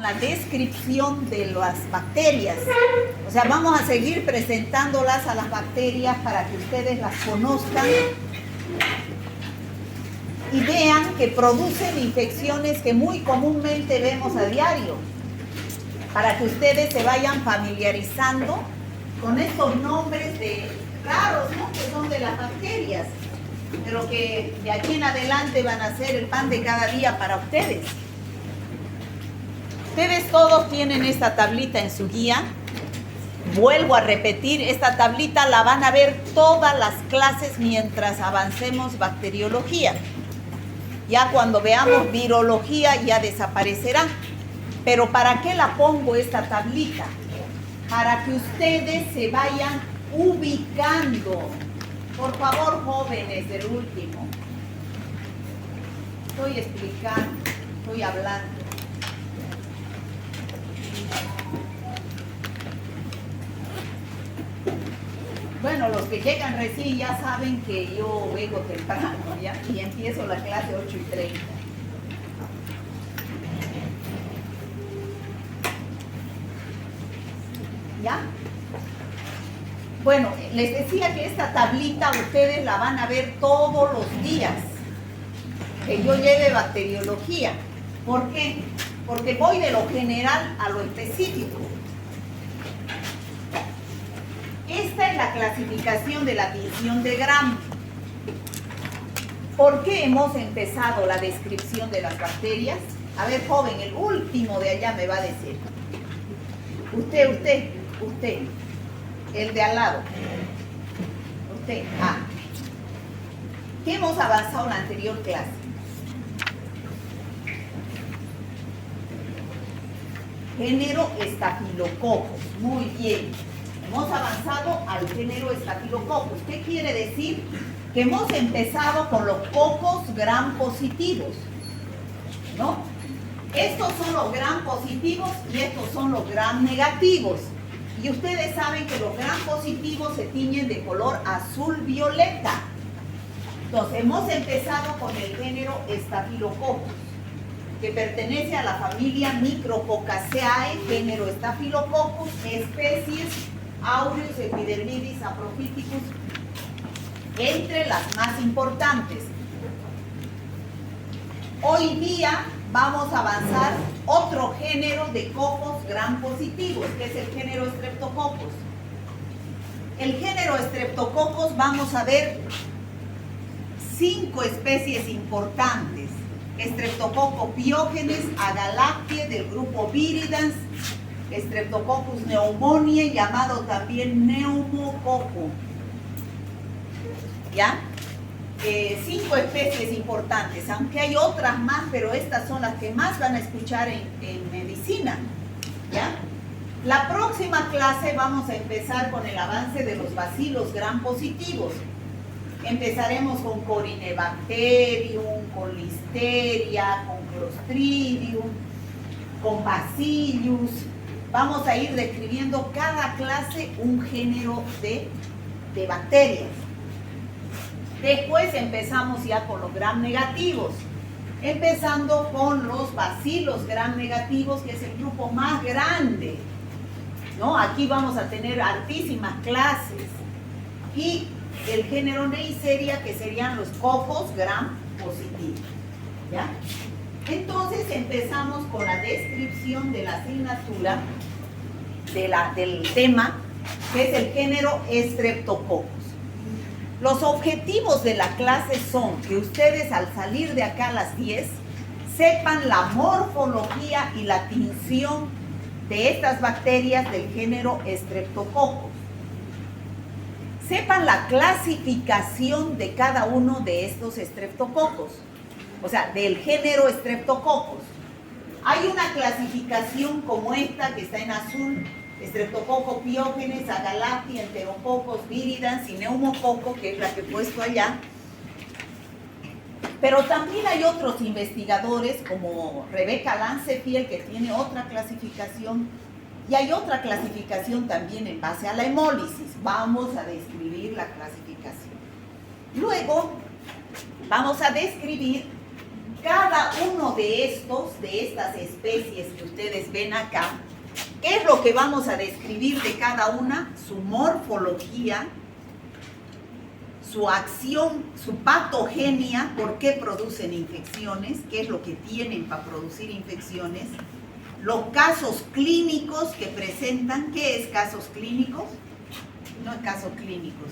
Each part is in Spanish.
La descripción de las bacterias. O sea, vamos a seguir presentándolas a las bacterias para que ustedes las conozcan y vean que producen infecciones que muy comúnmente vemos a diario, para que ustedes se vayan familiarizando con estos nombres raros, ¿no? Que son de las bacterias, pero que de aquí en adelante van a ser el pan de cada día para ustedes. Ustedes todos tienen esta tablita en su guía. Vuelvo a repetir, esta tablita la van a ver todas las clases mientras avancemos bacteriología. Ya cuando veamos virología ya desaparecerá. Pero ¿para qué la pongo esta tablita? Para que ustedes se vayan ubicando. Por favor, jóvenes del último. Estoy explicando, estoy hablando. Bueno, los que llegan recién ya saben que yo vengo temprano, ¿ya? Y empiezo la clase 8:30. ¿Ya? Bueno, les decía que esta tablita ustedes la van a ver todos los días que yo lleve bacteriología. ¿Por qué? Porque voy de lo general a lo específico. Esta es la clasificación de la tinción de Gram. ¿Por qué hemos empezado la descripción de las bacterias? A ver, joven, el último de allá me va a decir. Usted, el de al lado. Usted, ¿qué hemos avanzado en la anterior clase? Género Staphylococcus. Muy bien. Hemos avanzado al género Staphylococcus. ¿Qué quiere decir? Que hemos empezado con los cocos gram positivos, ¿no? Estos son los gram positivos y estos son los gram negativos. Y ustedes saben que los gram positivos se tiñen de color azul violeta. Entonces, hemos empezado con el género Staphylococcus, que pertenece a la familia Micrococcacea, género Staphylococcus, especies Aureus, Epidermidis, Saprophyticus, entre las más importantes. Hoy día vamos a avanzar otro género de cocos gram positivos, que es el género Streptococcus. El género Streptococcus vamos a ver 5 especies importantes. Streptococcus pyogenes, Agalactiae del grupo Viridans, Streptococcus pneumoniae, llamado también neumococo. ¿Ya? 5 especies importantes, aunque hay otras más, pero estas son las que más van a escuchar en medicina. ¿Ya? La próxima clase vamos a empezar con el avance de los bacilos gram positivos. Empezaremos con Corynebacterium, con Listeria, con Clostridium, con Bacillus. Vamos a ir describiendo cada clase un género de bacterias. Después empezamos ya con los gram negativos, empezando con los bacilos gram negativos, que es el grupo más grande, ¿no? Aquí vamos a tener altísimas clases. Y el género Neisseria, que serían los cocos gram positivos, ¿ya? Entonces empezamos con la descripción de la asignatura del tema, que es el género Streptococcus. Los objetivos de la clase son que ustedes al salir de acá a las 10 sepan la morfología y la tinción de estas bacterias del género Streptococcus. Sepan la clasificación de cada uno de estos Streptococcus, o sea, del género Streptococcus. Hay una clasificación como esta que está en azul: Streptococcus pyogenes, Agalactiae, Enterococcus viridans y Neumococo, que es la que he puesto allá. Pero también hay otros investigadores como Rebecca Lancefield, que tiene otra clasificación, y hay otra clasificación también en base a la hemólisis. Vamos a describir la clasificación. Luego vamos a describir cada uno de estas especies que ustedes ven acá, ¿qué es lo que vamos a describir de cada una? Su morfología, su acción, su patogenia, por qué producen infecciones, qué es lo que tienen para producir infecciones, los casos clínicos que presentan. ¿Qué es casos clínicos? No es casos clínicos.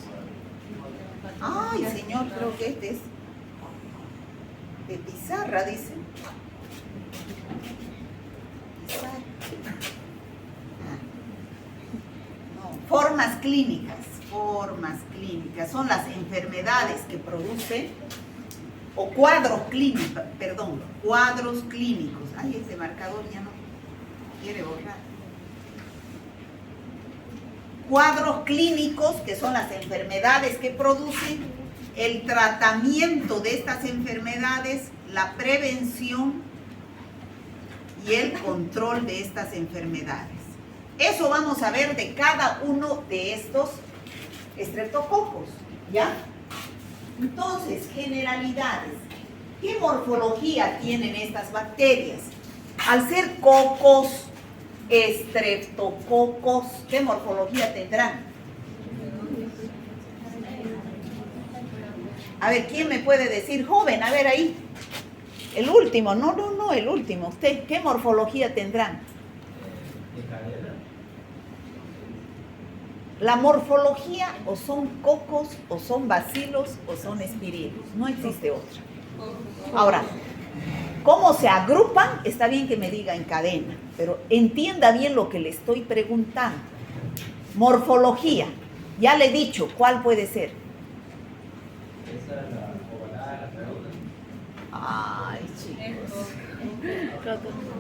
Ay, señor, creo que este es de pizarra, dice. Pizarra. No, formas clínicas. Formas clínicas son las enfermedades que producen, o cuadros clínicos, perdón, cuadros clínicos. Ay, ese marcador ya no quiere borrar. Cuadros clínicos, que son las enfermedades que producen, el tratamiento de estas enfermedades, la prevención y el control de estas enfermedades. Eso vamos a ver de cada uno de estos estreptococos, ¿ya? Entonces, generalidades. ¿Qué morfología tienen estas bacterias? Al ser cocos, estreptococos, ¿qué morfología tendrán? A ver, ¿quién me puede decir? Joven, a ver ahí. El último, no, el último. ¿Usted qué morfología tendrán? La morfología o son cocos, o son bacilos, o son espirilos. No existe otra. Ahora, ¿cómo se agrupan? Está bien que me diga en cadena, pero entienda bien lo que le estoy preguntando. Morfología. Ya le he dicho, ¿cuál puede ser? Ay, chicos.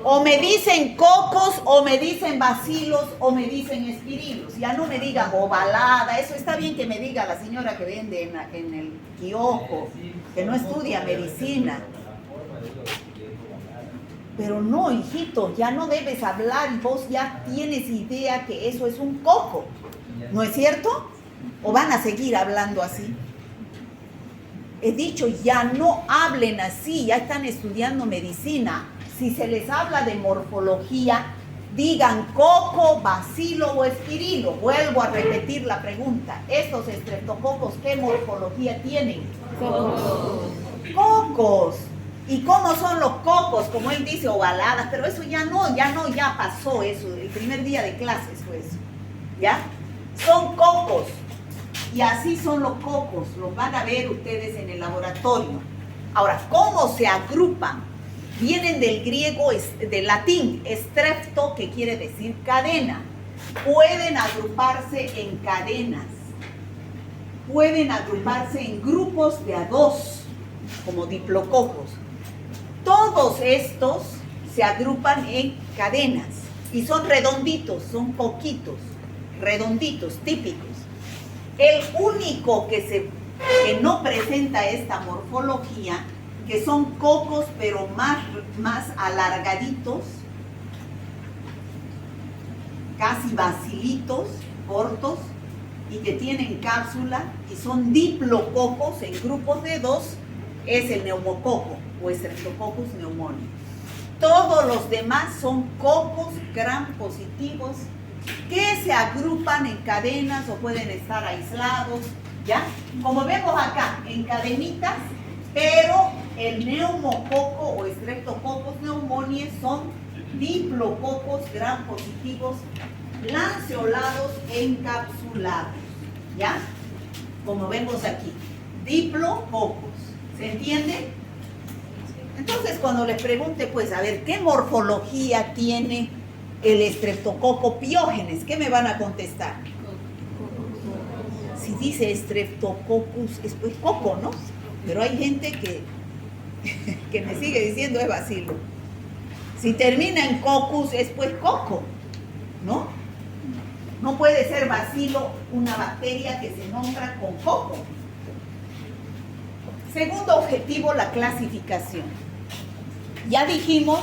O me dicen cocos, o me dicen bacilos, o me dicen espirilos. Ya no me digan ovalada. Eso está bien que me diga la señora que vende en el kiosco, que no estudia medicina. Pero no, hijito, ya no debes hablar y vos ya tienes idea que eso es un coco. ¿No es cierto? ¿O van a seguir hablando así? He dicho, ya no hablen así, ya están estudiando medicina. Si se les habla de morfología, digan coco, bacilo o espirilo. Vuelvo a repetir la pregunta. Estos estreptococos, ¿qué morfología tienen? Cocos. Cocos. ¿Y cómo son los cocos? Como él dice, ovaladas, pero eso ya pasó eso. El primer día de clases fue eso. ¿Ya? Son cocos. Y así son los cocos, los van a ver ustedes en el laboratorio. Ahora, ¿cómo se agrupan? Vienen del griego, del latín, strepto, que quiere decir cadena. Pueden agruparse en cadenas. Pueden agruparse en grupos de a dos, como diplococos. Todos estos se agrupan en cadenas y son redonditos, son coquitos, redonditos, típicos. El único que no presenta esta morfología, que son cocos pero más alargaditos, casi bacilitos, cortos, y que tienen cápsula y son diplococos en grupos de dos, es el neumococo o Streptococcus pneumoniae. Todos los demás son cocos gram positivos que se agrupan en cadenas o pueden estar aislados, ¿ya? Como vemos acá, en cadenitas, pero el neumococo o Streptococcus pneumoniae son diplococos gram positivos lanceolados encapsulados, ¿ya? Como vemos aquí, diplococos, ¿se entiende? Entonces, cuando les pregunte, pues, a ver, ¿qué morfología tiene el Streptococcus pyogenes? ¿Qué me van a contestar? Si dice Streptococcus, es pues coco, ¿no? Pero hay gente que me sigue diciendo es bacilo. Si termina en coccus, es pues coco, ¿no? No puede ser bacilo una bacteria que se nombra con coco. Segundo objetivo, la clasificación. Ya dijimos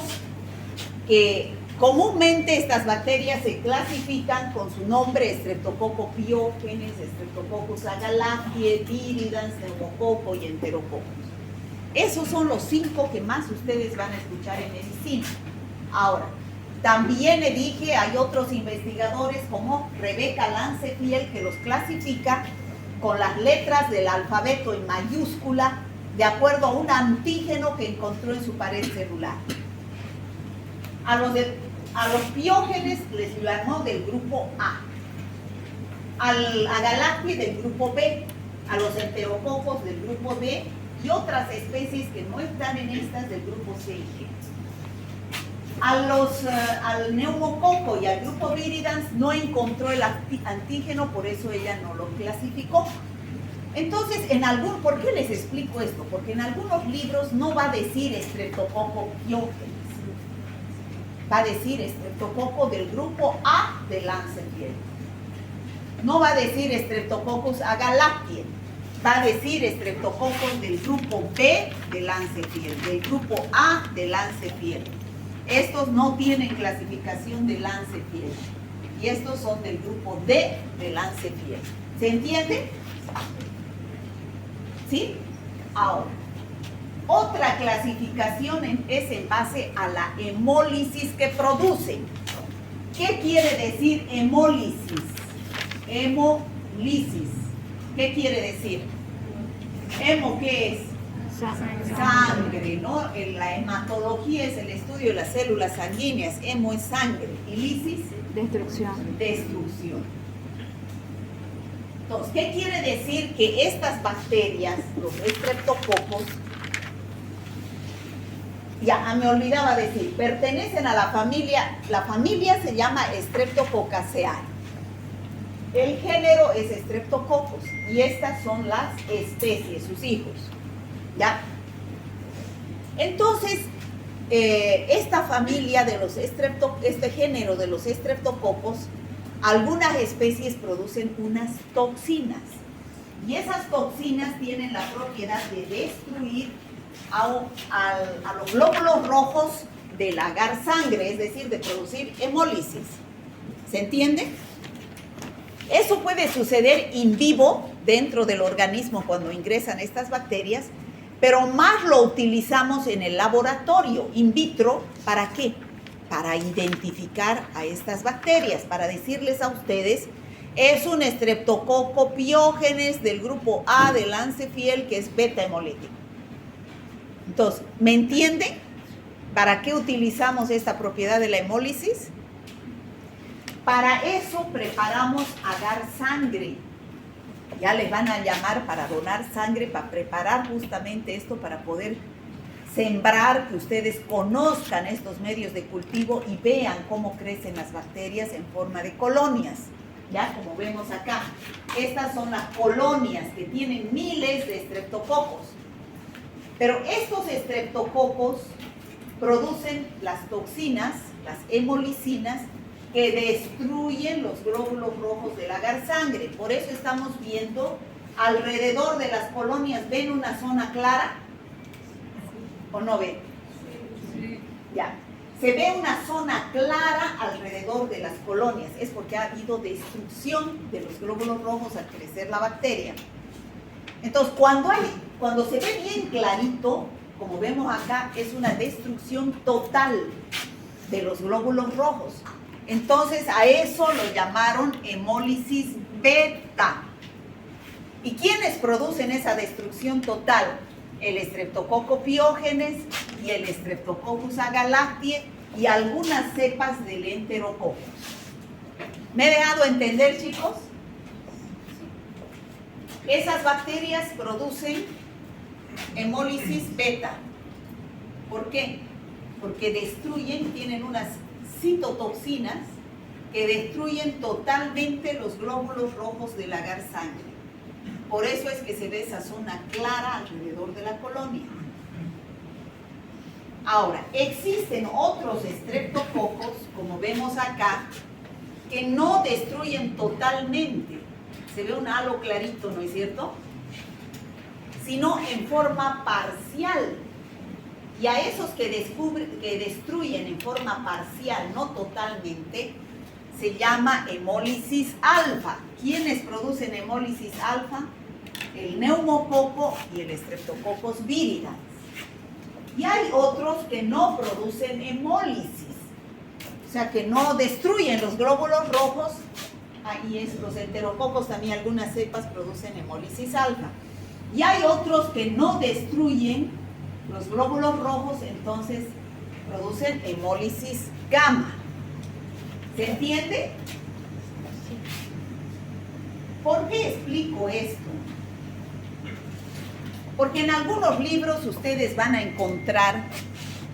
que comúnmente estas bacterias se clasifican con su nombre: Streptococcus pyogenes, Streptococcus agalactiae, viridans, neumococo y enterococcus. Esos son los 5 que más ustedes van a escuchar en medicina. Ahora, también le dije, hay otros investigadores como Rebecca Lancefield que los clasifica con las letras del alfabeto en mayúscula de acuerdo a un antígeno que encontró en su pared celular. A los piógenes les llamó del grupo A, a Galáctea del grupo B, a los enterococos del grupo D y otras especies que no están en estas del grupo C y G. Al neumococo y al grupo viridans no encontró el antígeno, por eso ella no lo clasificó. Entonces, ¿por qué les explico esto? Porque en algunos libros no va a decir Streptococcus pyogenes, va a decir Streptococcus del grupo A de Lancefield. No va a decir Streptococcus agalactiae, va a decir Streptococcus del grupo B de Lancefield, del grupo A de Lancefield. Estos no tienen clasificación de Lancefield y estos son del grupo D de Lancefield. ¿Se entiende? ¿Sí? Ahora, otra clasificación es en base a la hemólisis que produce. ¿Qué quiere decir hemólisis? Hemolisis. ¿Qué quiere decir? Hemo, ¿qué es? Sangre, ¿no? La hematología es el estudio de las células sanguíneas. Hemo es sangre. Y lisis, destrucción. Destrucción. Entonces, ¿qué quiere decir? Que estas bacterias, los estreptococos, ya me olvidaba decir, pertenecen a la familia se llama Streptococcaceae. El género es Streptococcus y estas son las especies, sus hijos. ¿Ya? Entonces, esta familia de los este género de los estreptococos, algunas especies producen unas toxinas y esas toxinas tienen la propiedad de destruir a los glóbulos rojos del agar sangre, es decir, de producir hemólisis. ¿Se entiende? Eso puede suceder in vivo dentro del organismo cuando ingresan estas bacterias, pero más lo utilizamos en el laboratorio, in vitro. ¿Para qué? Para identificar a estas bacterias, para decirles a ustedes, es un Streptococcus pyogenes del grupo A de Lancefield que es beta hemolítico. Entonces, ¿me entienden? ¿Para qué utilizamos esta propiedad de la hemólisis? Para eso preparamos agar sangre. Ya les van a llamar para donar sangre, para preparar justamente esto, para poder sembrar, que ustedes conozcan estos medios de cultivo y vean cómo crecen las bacterias en forma de colonias. Ya, como vemos acá, estas son las colonias que tienen miles de estreptococos. Pero estos estreptococos producen las toxinas, las hemolicinas, que destruyen los glóbulos rojos del agar sangre. Por eso estamos viendo alrededor de las colonias, ¿ven una zona clara? ¿O no ven? Sí. Ya. Se ve una zona clara alrededor de las colonias. Es porque ha habido destrucción de los glóbulos rojos al crecer la bacteria. Entonces, cuando se ve bien clarito, como vemos acá, es una destrucción total de los glóbulos rojos. Entonces, a eso lo llamaron hemólisis beta. ¿Y quiénes producen esa destrucción total? El Streptococcus pyogenes y el Streptococcus agalactiae y algunas cepas del Enterococcus. ¿Me he dejado entender, chicos? Esas bacterias producen hemólisis beta. ¿Por qué? Porque destruyen, tienen unas citotoxinas que destruyen totalmente los glóbulos rojos del agar sangre. Por eso es que se ve esa zona clara alrededor de la colonia. Ahora, existen otros estreptococos, como vemos acá, que no destruyen totalmente. Se ve un halo clarito, ¿no es cierto? Sino en forma parcial. Y a esos que destruyen en forma parcial, no totalmente, se llama hemólisis alfa. ¿Quiénes producen hemólisis alfa? El neumococo y el Streptococcus viridans. Y hay otros que no producen hemólisis, o sea, que no destruyen los glóbulos rojos. Ahí es, los enterococos también, algunas cepas producen hemólisis alfa. Y hay otros que no destruyen los glóbulos rojos, entonces producen hemólisis gamma. ¿Se entiende? ¿Por qué explico esto? Porque en algunos libros ustedes van a encontrar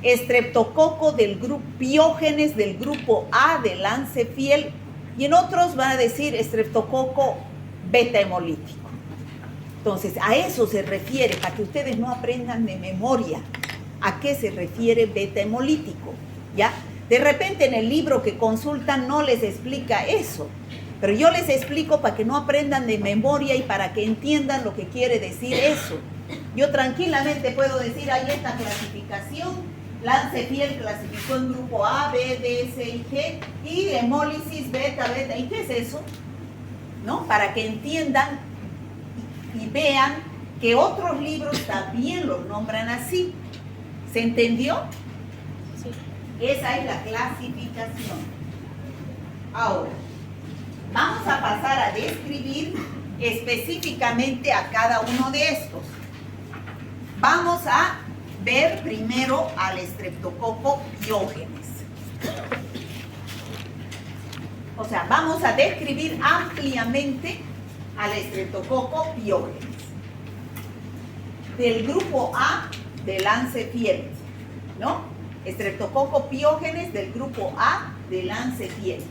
estreptococo del grupo Piógenes del grupo A de Lancefiel, y en otros van a decir estreptococo beta hemolítico. Entonces, a eso se refiere, para que ustedes no aprendan de memoria a qué se refiere beta hemolítico, ¿ya? De repente en el libro que consultan no les explica eso, pero yo les explico para que no aprendan de memoria y para que entiendan lo que quiere decir eso. Yo tranquilamente puedo decir, hay esta clasificación, Lancefiel clasificó en grupo A, B, D, C y G, y hemólisis beta, beta, ¿y qué es eso? ¿No? Para que entiendan y vean que otros libros también los nombran así. ¿Se entendió? Sí. Esa es la clasificación. Ahora, vamos a pasar a describir específicamente a cada uno de estos. Vamos a ver primero al estreptococo Piógenes. O sea, vamos a describir ampliamente al estreptococo Piógenes. Del grupo A de Lancefiel, ¿no? Estreptococo Piógenes del grupo A de Lancefiel.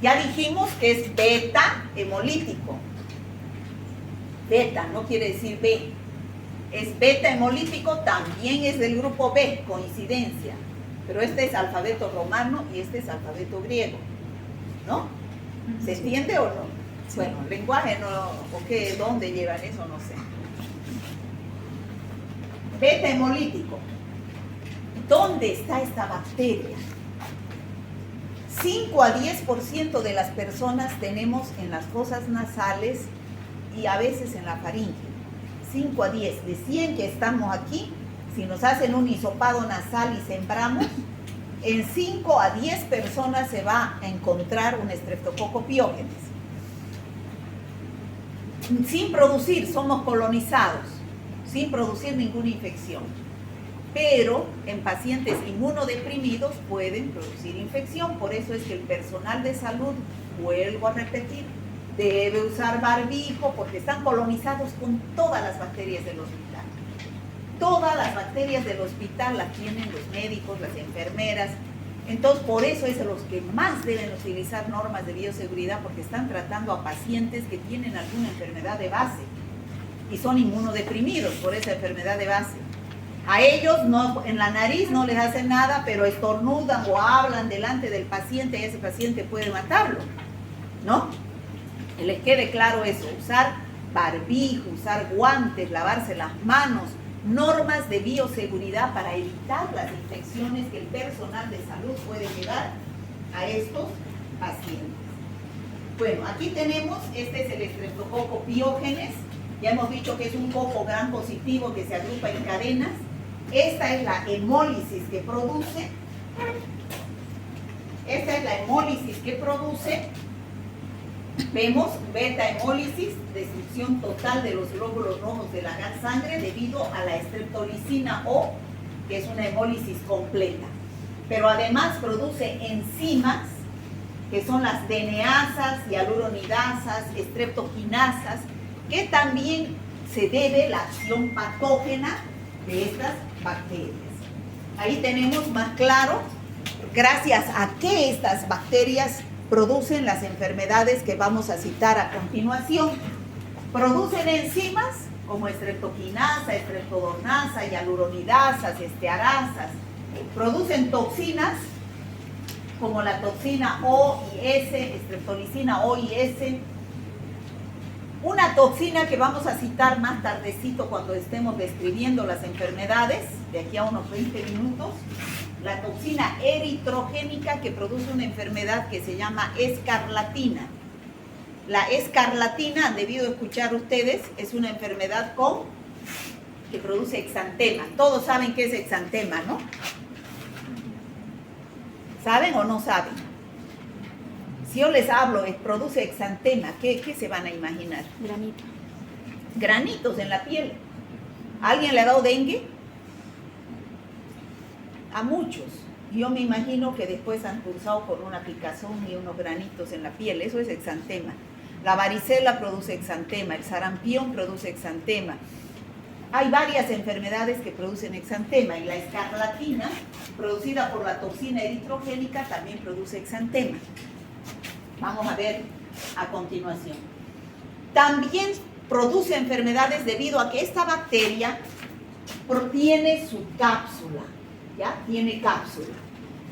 Ya dijimos que es beta hemolítico. Beta no quiere decir B. Es beta hemolítico, también es del grupo B, coincidencia. Pero este es alfabeto romano y este es alfabeto griego, ¿no? ¿Se entiende o no? Sí. Bueno, lenguaje no, o qué, dónde llevan eso, no sé. Beta hemolítico. ¿Dónde está esta bacteria? 5 a 10% de las personas tenemos en las fosas nasales y a veces en la faringe. 5 a 10. De 100 que estamos aquí, si nos hacen un hisopado nasal y sembramos, en 5 a 10 personas se va a encontrar un estreptococo Piógenes. Sin producir, somos colonizados, sin producir ninguna infección. Pero en pacientes inmunodeprimidos pueden producir infección. Por eso es que el personal de salud, vuelvo a repetir, debe usar barbijo porque están colonizados con todas las bacterias del hospital. Todas las bacterias del hospital las tienen los médicos, las enfermeras. Entonces, por eso es los que más deben utilizar normas de bioseguridad, porque están tratando a pacientes que tienen alguna enfermedad de base y son inmunodeprimidos por esa enfermedad de base. A ellos no, en la nariz no les hacen nada, pero estornudan o hablan delante del paciente y ese paciente puede matarlo, ¿no? Que les quede claro eso, usar barbijo, usar guantes, lavarse las manos, normas de bioseguridad para evitar las infecciones que el personal de salud puede llevar a estos pacientes. Bueno, aquí tenemos, este es el estreptococo Piógenes, ya hemos dicho que es un coco gram positivo que se agrupa en cadenas. Esta es la hemólisis que produce. Esta es la hemólisis que produce. Vemos beta hemólisis, destrucción total de los glóbulos rojos de la sangre debido a la estreptolicina O, que es una hemólisis completa. Pero además produce enzimas, que son las DNasas, hialuronidasas, estreptoquinasas, que también se debe la acción patógena de estas bacterias. Ahí tenemos más claro, gracias a qué estas bacterias producen las enfermedades que vamos a citar a continuación. Producen enzimas como estreptoquinasa, estreptodornasa, hialuronidasas, estearasas. Producen toxinas como la toxina O y S, estreptolicina O y S. Una toxina que vamos a citar más tardecito cuando estemos describiendo las enfermedades, de aquí a unos 20 minutos, la toxina eritrogénica que produce una enfermedad que se llama escarlatina. La escarlatina, han debido escuchar ustedes, es una enfermedad con que produce exantema. Todos saben qué es exantema, ¿no? ¿Saben o no saben? Si yo les hablo, produce exantema, ¿qué se van a imaginar? Granito. Granitos en la piel. ¿A alguien le ha dado dengue? A muchos. Yo me imagino que después han cursado con una picazón y unos granitos en la piel. Eso es exantema. La varicela produce exantema, el sarampión produce exantema. Hay varias enfermedades que producen exantema y la escarlatina, producida por la toxina eritrogénica, también produce exantema. Vamos a ver a continuación. También produce enfermedades debido a que esta bacteria tiene su cápsula, ¿ya? Tiene cápsula.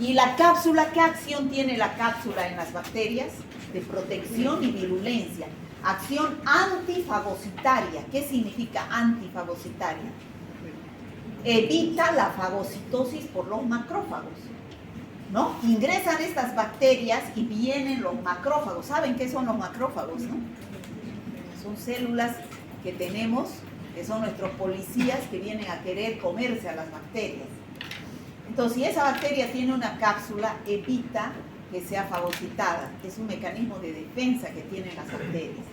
¿Y la cápsula, qué acción tiene la cápsula en las bacterias? De protección y virulencia. Acción antifagocitaria. ¿Qué significa antifagocitaria? Evita la fagocitosis por los macrófagos, ¿no? Ingresan estas bacterias y vienen los macrófagos. ¿Saben qué son los macrófagos, no? Son células que tenemos, que son nuestros policías que vienen a querer comerse a las bacterias. Entonces, si esa bacteria tiene una cápsula, evita que sea fagocitada. Es un mecanismo de defensa que tienen las bacterias.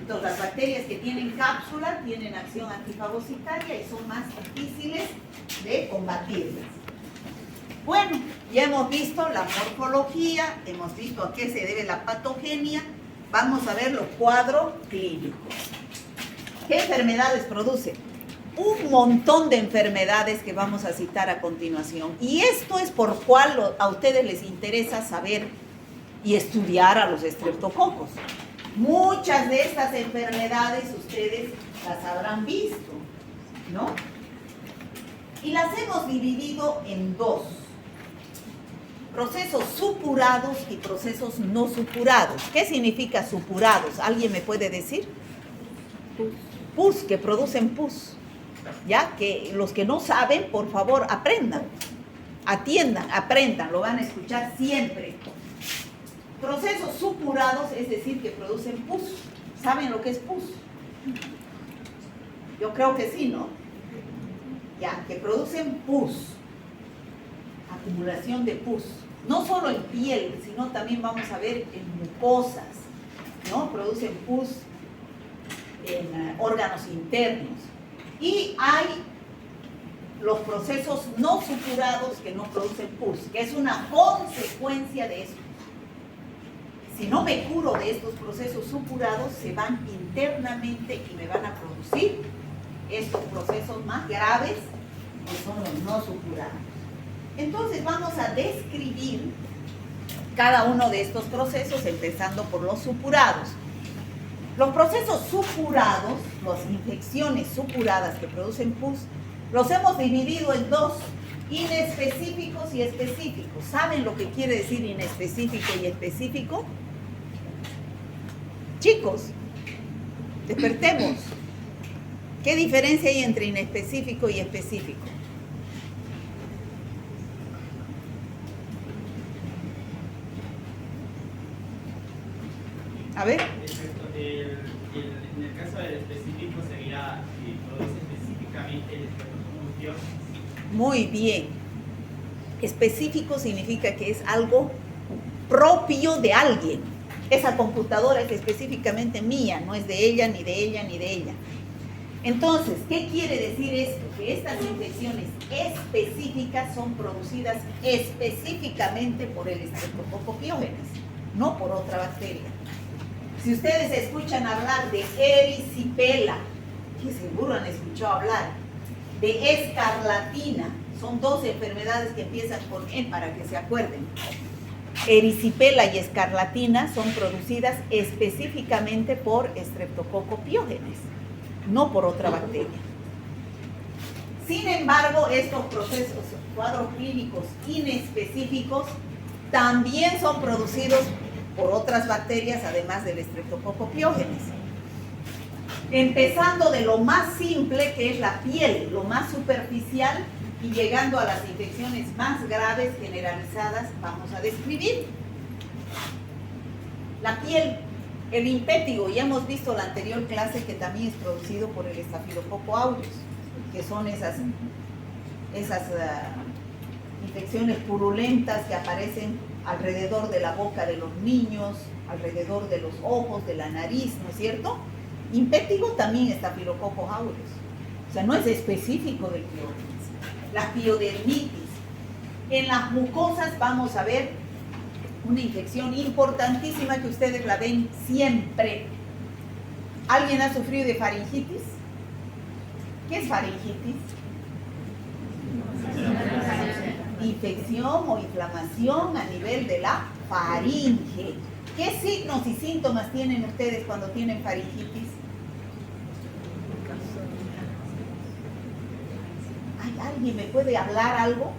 Entonces, las bacterias que tienen cápsula tienen acción antifagocitaria y son más difíciles de combatirlas. Bueno, ya hemos visto la morfología, hemos visto a qué se debe la patogenia. Vamos a ver los cuadros clínicos. ¿Qué enfermedades produce? Un montón de enfermedades que vamos a citar a continuación. Y esto es por cual a ustedes les interesa saber y estudiar a los estreptococos. Muchas de estas enfermedades ustedes las habrán visto, ¿no? Y las hemos dividido en dos. Procesos supurados y procesos no supurados. ¿Qué significa supurados? ¿Alguien me puede decir? Pus, que producen pus. Ya que los que no saben, por favor, aprendan, atiendan, aprendan, lo van a escuchar siempre. Procesos supurados, es decir, que producen pus. ¿Saben lo que es pus? Yo creo que sí, ¿no? Ya, que producen pus, acumulación de pus. No solo en piel, sino también vamos a ver en mucosas, ¿no? Producen pus en órganos internos. Y hay los procesos no supurados que no producen pus, que es una consecuencia de eso. Si no me curo de estos procesos supurados, se van internamente y me van a producir estos procesos más graves, que son los no supurados. Entonces vamos a describir cada uno de estos procesos, empezando por los supurados. Los procesos supurados, las infecciones supuradas que producen pus, los hemos dividido en dos, inespecíficos y específicos. ¿Saben lo que quiere decir inespecífico y específico? Chicos, despertemos. ¿Qué diferencia hay entre inespecífico y específico? A ver. En el caso del específico sería que produce específicamente el estreptococcus. Muy bien. Específico significa que es algo propio de alguien. Esa computadora es específicamente mía, no es de ella, ni de ella, ni de ella. Entonces, ¿qué quiere decir esto? Que estas infecciones específicas son producidas específicamente por el Streptococcus pyogenes, no por otra bacteria. Si ustedes escuchan hablar de erisipela, que seguro han escuchado hablar, de escarlatina, son dos enfermedades que empiezan con E para que se acuerden. Erisipela y escarlatina son producidas específicamente por Streptococcus pyogenes, no por otra bacteria. Sin embargo, estos procesos, cuadros clínicos inespecíficos, también son producidos por otras bacterias, además del Streptococcus pyogenes. Empezando de lo más simple, que es la piel, lo más superficial, y llegando a las infecciones más graves, generalizadas, vamos a describir. La piel, el impétigo, ya hemos visto en la anterior clase que también es producido por el Staphylococcus aureus. que son esas infecciones purulentas que aparecen alrededor de la boca de los niños, alrededor de los ojos, de la nariz, ¿no es cierto? Impétigo también Staphylococcus aureus. O sea, no es específico del piógenes. La piodermitis. En las mucosas vamos a ver una infección importantísima que ustedes la ven siempre. ¿Alguien ha sufrido de faringitis? ¿Qué es faringitis? Infección o inflamación a nivel de la faringe. ¿Qué signos y síntomas tienen ustedes cuando tienen faringitis? ¿Alguien me puede hablar algo?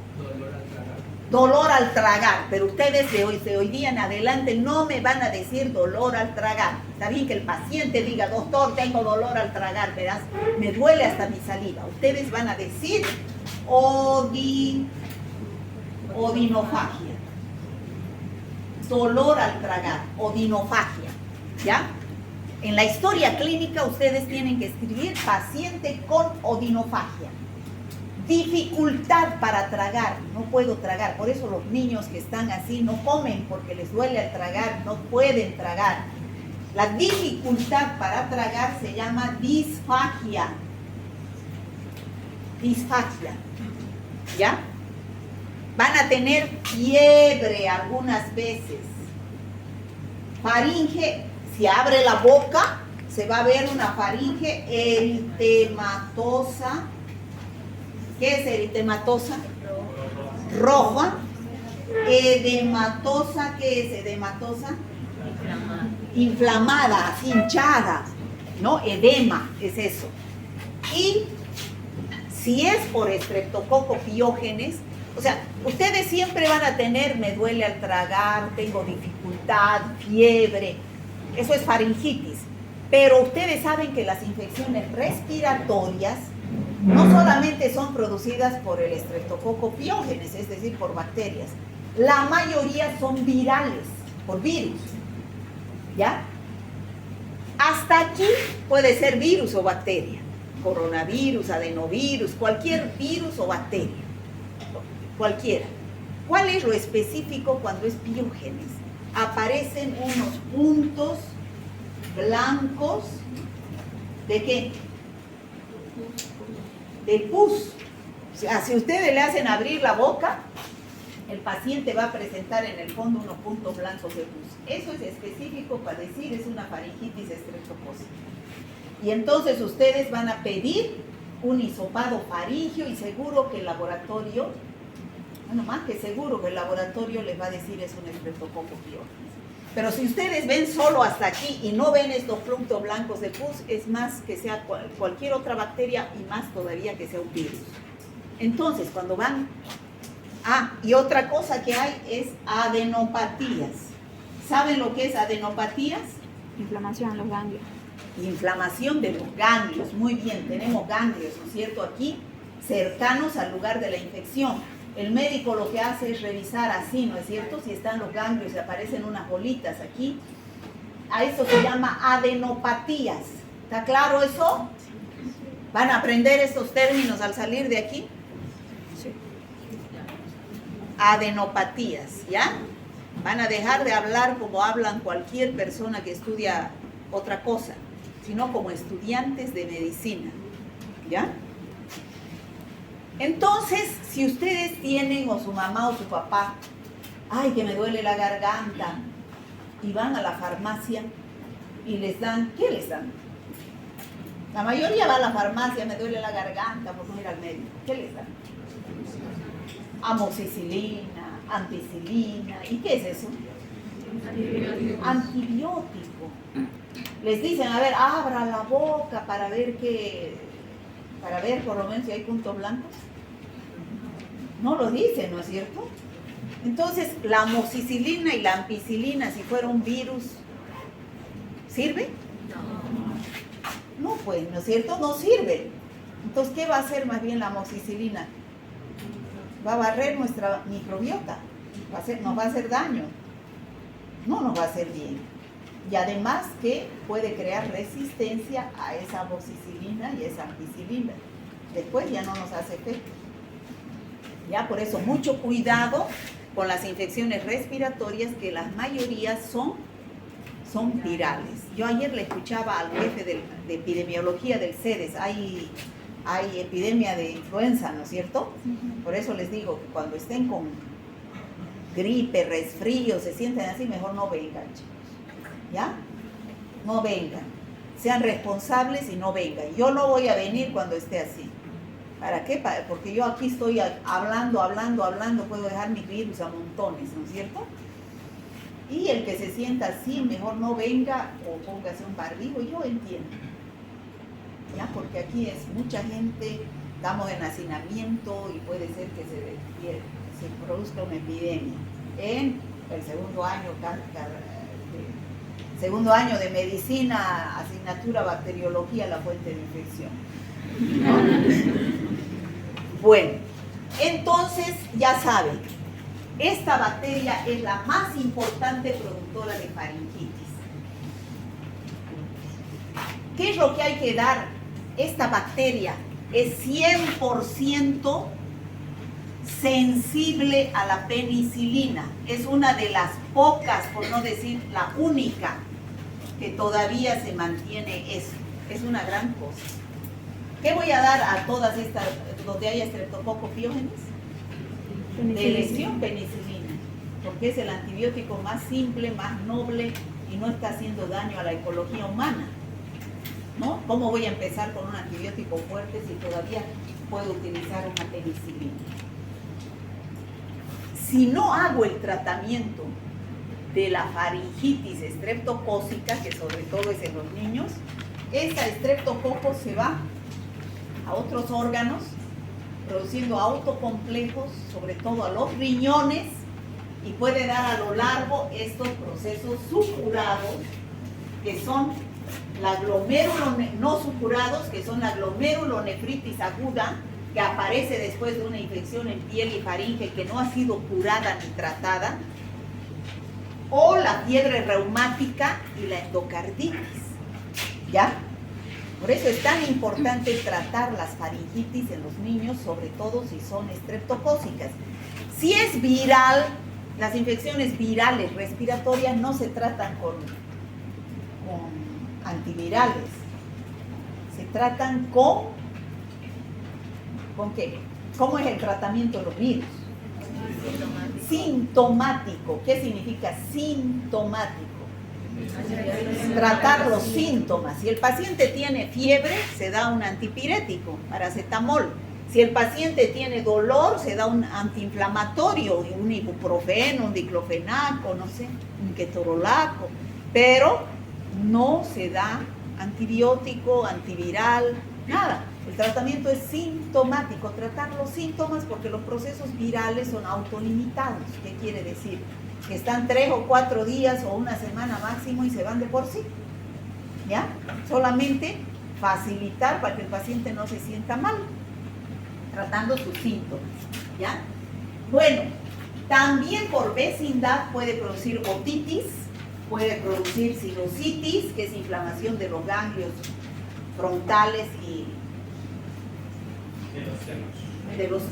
Dolor al tragar, pero ustedes de hoy día en adelante no me van a decir dolor al tragar. Está bien que el paciente diga, doctor, tengo dolor al tragar, verás, me duele hasta mi saliva. Ustedes van a decir odinofagia. Dolor al tragar, odinofagia, ¿ya? En la historia clínica ustedes tienen que escribir paciente con odinofagia. Dificultad para tragar, no puedo tragar, por eso los niños que están así no comen porque les duele al tragar, no pueden tragar. La dificultad para tragar se llama disfagia. Disfagia, ¿ya? Van a tener fiebre algunas veces. Faringe, si abre la boca, se va a ver una faringe eritematosa. ¿Qué es eritematosa? Roja. Edematosa, ¿qué es edematosa? Inflamada, así hinchada, ¿no? Edema, es eso. Y si es por Streptococcus pyogenes, o sea, ustedes siempre van a tener, me duele al tragar, tengo dificultad, fiebre, eso es faringitis. Pero ustedes saben que las infecciones respiratorias no solamente son producidas por el Streptococcus pyogenes, es decir, por bacterias. La mayoría son virales, por virus, ¿ya? Hasta aquí puede ser virus o bacteria, coronavirus, adenovirus, cualquier virus o bacteria, cualquiera. ¿Cuál es lo específico cuando es piógenes? Aparecen unos puntos blancos, ¿de qué? De pus. O sea, si ustedes le hacen abrir la boca, el paciente va a presentar en el fondo unos puntos blancos de pus. Eso es específico para decir es una faringitis estreptocócica. Y entonces ustedes van a pedir un hisopado faríngeo y seguro que el laboratorio, bueno, más que seguro que el laboratorio les va a decir es un Streptococcus pyogenes. Pero si ustedes ven solo hasta aquí y no ven estos puntos blancos de pus, es más que sea cualquier otra bacteria y más todavía que sea un virus. Entonces, cuando van... y otra cosa que hay es adenopatías. ¿Saben lo que es adenopatías? Inflamación en los ganglios. Inflamación de los ganglios. Muy bien, tenemos ganglios, ¿no es cierto? Aquí, cercanos al lugar de la infección. El médico lo que hace es revisar así, ¿no es cierto? Si están los ganglios y aparecen unas bolitas aquí. A eso se llama adenopatías. ¿Está claro eso? ¿Van a aprender estos términos al salir de aquí? Sí. Adenopatías, ¿ya? Van a dejar de hablar como hablan cualquier persona que estudia otra cosa, sino como estudiantes de medicina, ¿ya? Entonces, si ustedes tienen, o su mamá o su papá, ay, que me duele la garganta, y van a la farmacia y les dan, ¿qué les dan? La mayoría va a la farmacia, me duele la garganta, por no ir al médico. ¿Qué les dan? Amoxicilina, ampicilina, ¿y qué es eso? Antibiótico. Les dicen, a ver, abra la boca para ver por lo menos si hay puntos blancos. No lo dicen, ¿no es cierto? Entonces, la amoxicilina y la ampicilina, si fuera un virus, ¿sirve? No, pues, ¿no es cierto? No sirve. Entonces, ¿qué va a hacer más bien la amoxicilina? Va a barrer nuestra microbiota, nos va a hacer daño, no nos va a hacer bien. Y además que puede crear resistencia a esa amoxicilina y esa ampicilina. después ya no nos hace efecto. Ya, por eso mucho cuidado con las infecciones respiratorias, que la mayoría son virales. Yo ayer le escuchaba al jefe de epidemiología del CEDES, hay epidemia de influenza, ¿no es cierto? Por eso les digo que cuando estén con gripe, resfrío, se sienten así, mejor no vengan, chicos. ¿Ya? No vengan. Sean responsables y no vengan. Yo no voy a venir cuando esté así. ¿Para qué? Porque yo aquí estoy hablando, puedo dejar mi virus a montones, ¿no es cierto? Y el que se sienta así, mejor no venga o póngase un barbijo, yo entiendo. ¿Ya? Porque aquí es mucha gente, estamos en hacinamiento y puede ser que se produzca una epidemia. En el segundo año de medicina, asignatura bacteriología, la fuente de infección. ¿No? Bueno, entonces ya saben, esta bacteria es la más importante productora de faringitis. ¿Qué es lo que hay que dar? Esta bacteria es 100% sensible a la penicilina. Es una de las pocas, por no decir la única, que todavía se mantiene eso. Es una gran cosa. ¿Qué voy a dar a todas estas, donde haya Streptococcus pyogenes? De elección, penicilina, porque es el antibiótico más simple, más noble y no está haciendo daño a la ecología humana, ¿no? ¿Cómo voy a empezar con un antibiótico fuerte si todavía puedo utilizar una penicilina? Si no hago el tratamiento de la faringitis estreptocócica, que sobre todo es en los niños, esa estreptococo se va a otros órganos, produciendo autocomplejos, sobre todo a los riñones, y puede dar a lo largo estos procesos supurados, que son la no supurados, que son la glomerulonefritis aguda, que aparece después de una infección en piel y faringe que no ha sido curada ni tratada, o la fiebre reumática y la endocarditis. ¿Ya? Por eso es tan importante tratar las faringitis en los niños, sobre todo si son estreptocócicas. Si es viral, las infecciones virales respiratorias no se tratan con antivirales, se tratan ¿con qué? ¿Cómo es el tratamiento de los virus? Sintomático. ¿Qué significa sintomático? Tratar los síntomas. Si el paciente tiene fiebre, se da un antipirético, paracetamol. Si el paciente tiene dolor, se da un antiinflamatorio, un ibuprofeno, un diclofenaco, no sé, un ketorolaco. Pero no se da antibiótico, antiviral, nada. El tratamiento es sintomático, tratar los síntomas, porque los procesos virales son autolimitados. ¿Qué quiere decir? Que están 3 o 4 días o una semana máximo y se van de por sí. ¿Ya? Solamente facilitar para que el paciente no se sienta mal, tratando sus síntomas. ¿Ya? Bueno, también por vecindad puede producir otitis, puede producir sinusitis, que es inflamación de los ganglios frontales y de los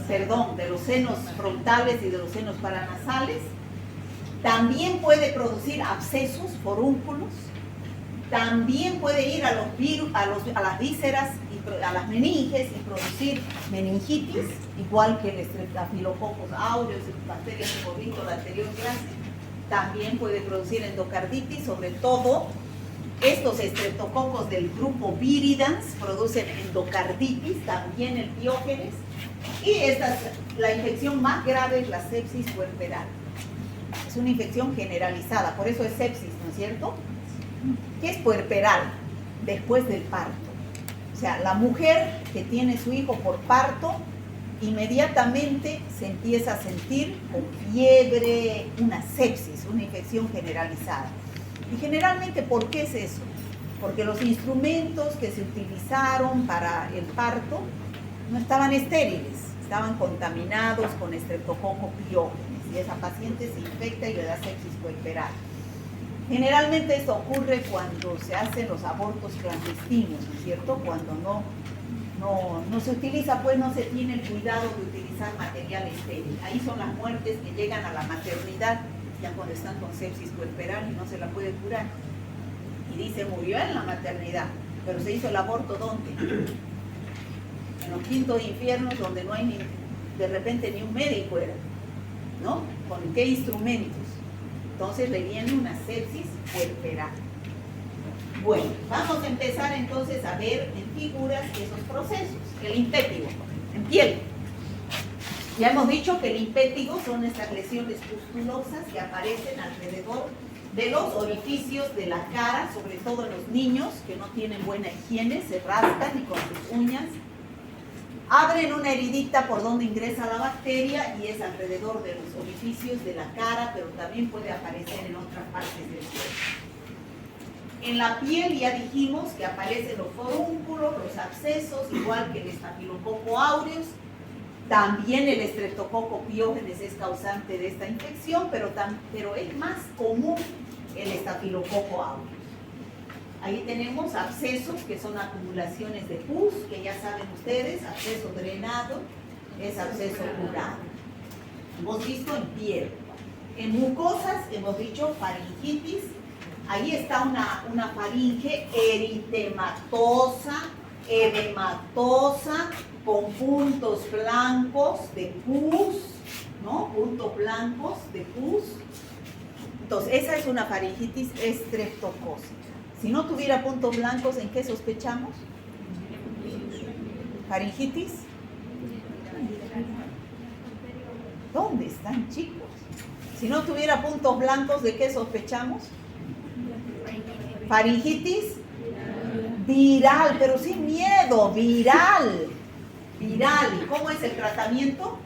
senos frontales y de los senos paranasales. También puede producir abscesos, forúnculos. También puede ir a los virus, a las vísceras y a las meninges y producir meningitis, igual que el Staphylococcus aureus, bacterias de Borrito, la anterior clase. También puede producir endocarditis, sobre todo estos estreptococos del grupo viridans producen endocarditis, también el Piógenes. Y la infección más grave es la sepsis puerperal. Es una infección generalizada, por eso es sepsis, ¿no es cierto? ¿Qué es puerperal? Después del parto. O sea, la mujer que tiene su hijo por parto, inmediatamente se empieza a sentir con fiebre, una sepsis, una infección generalizada. Y generalmente, ¿por qué es eso? Porque los instrumentos que se utilizaron para el parto no estaban estériles, estaban contaminados con Streptococcus pyogenes, y esa paciente se infecta y le da sepsis puerperal. Generalmente esto ocurre cuando se hacen los abortos clandestinos, ¿no es cierto? Cuando no no se utiliza, pues no se tiene el cuidado de utilizar material estéril. Ahí son las muertes que llegan a la maternidad, ya cuando están con sepsis puerperal y no se la puede curar. Y dice, murió en la maternidad, pero se hizo el aborto ¿dónde? En los quintos infiernos, donde no hay ni, de repente ni un médico era, ¿no? ¿Con qué instrumentos? Entonces le viene una sepsis puerperal. Bueno, vamos a empezar entonces a ver en figuras esos procesos. El impétigo, en piel. Ya hemos dicho que el impétigo son estas lesiones pustulosas que aparecen alrededor de los orificios de la cara, sobre todo en los niños que no tienen buena higiene, se rascan y con sus uñas abren una heridita por donde ingresa la bacteria y es alrededor de los orificios de la cara, pero también puede aparecer en otras partes del cuerpo. En la piel ya dijimos que aparecen los forúnculos, los abscesos, igual que el estafilococo aureus. También el Streptococcus pyogenes es causante de esta infección, pero es más común el estafilococo aureus. Ahí tenemos abscesos, que son acumulaciones de pus, que ya saben ustedes, absceso drenado, es absceso curado. Hemos visto en piel. En mucosas hemos dicho faringitis. Ahí está una faringe eritematosa, edematosa, con puntos blancos de pus, ¿no? Puntos blancos de pus. Entonces, esa es una faringitis estreptocócica. Si no tuviera puntos blancos, ¿en qué sospechamos? ¿Faringitis? ¿Dónde están, chicos? Si no tuviera puntos blancos, ¿de qué sospechamos? Faringitis viral, pero sin miedo, viral. Viral. ¿Y cómo es el tratamiento?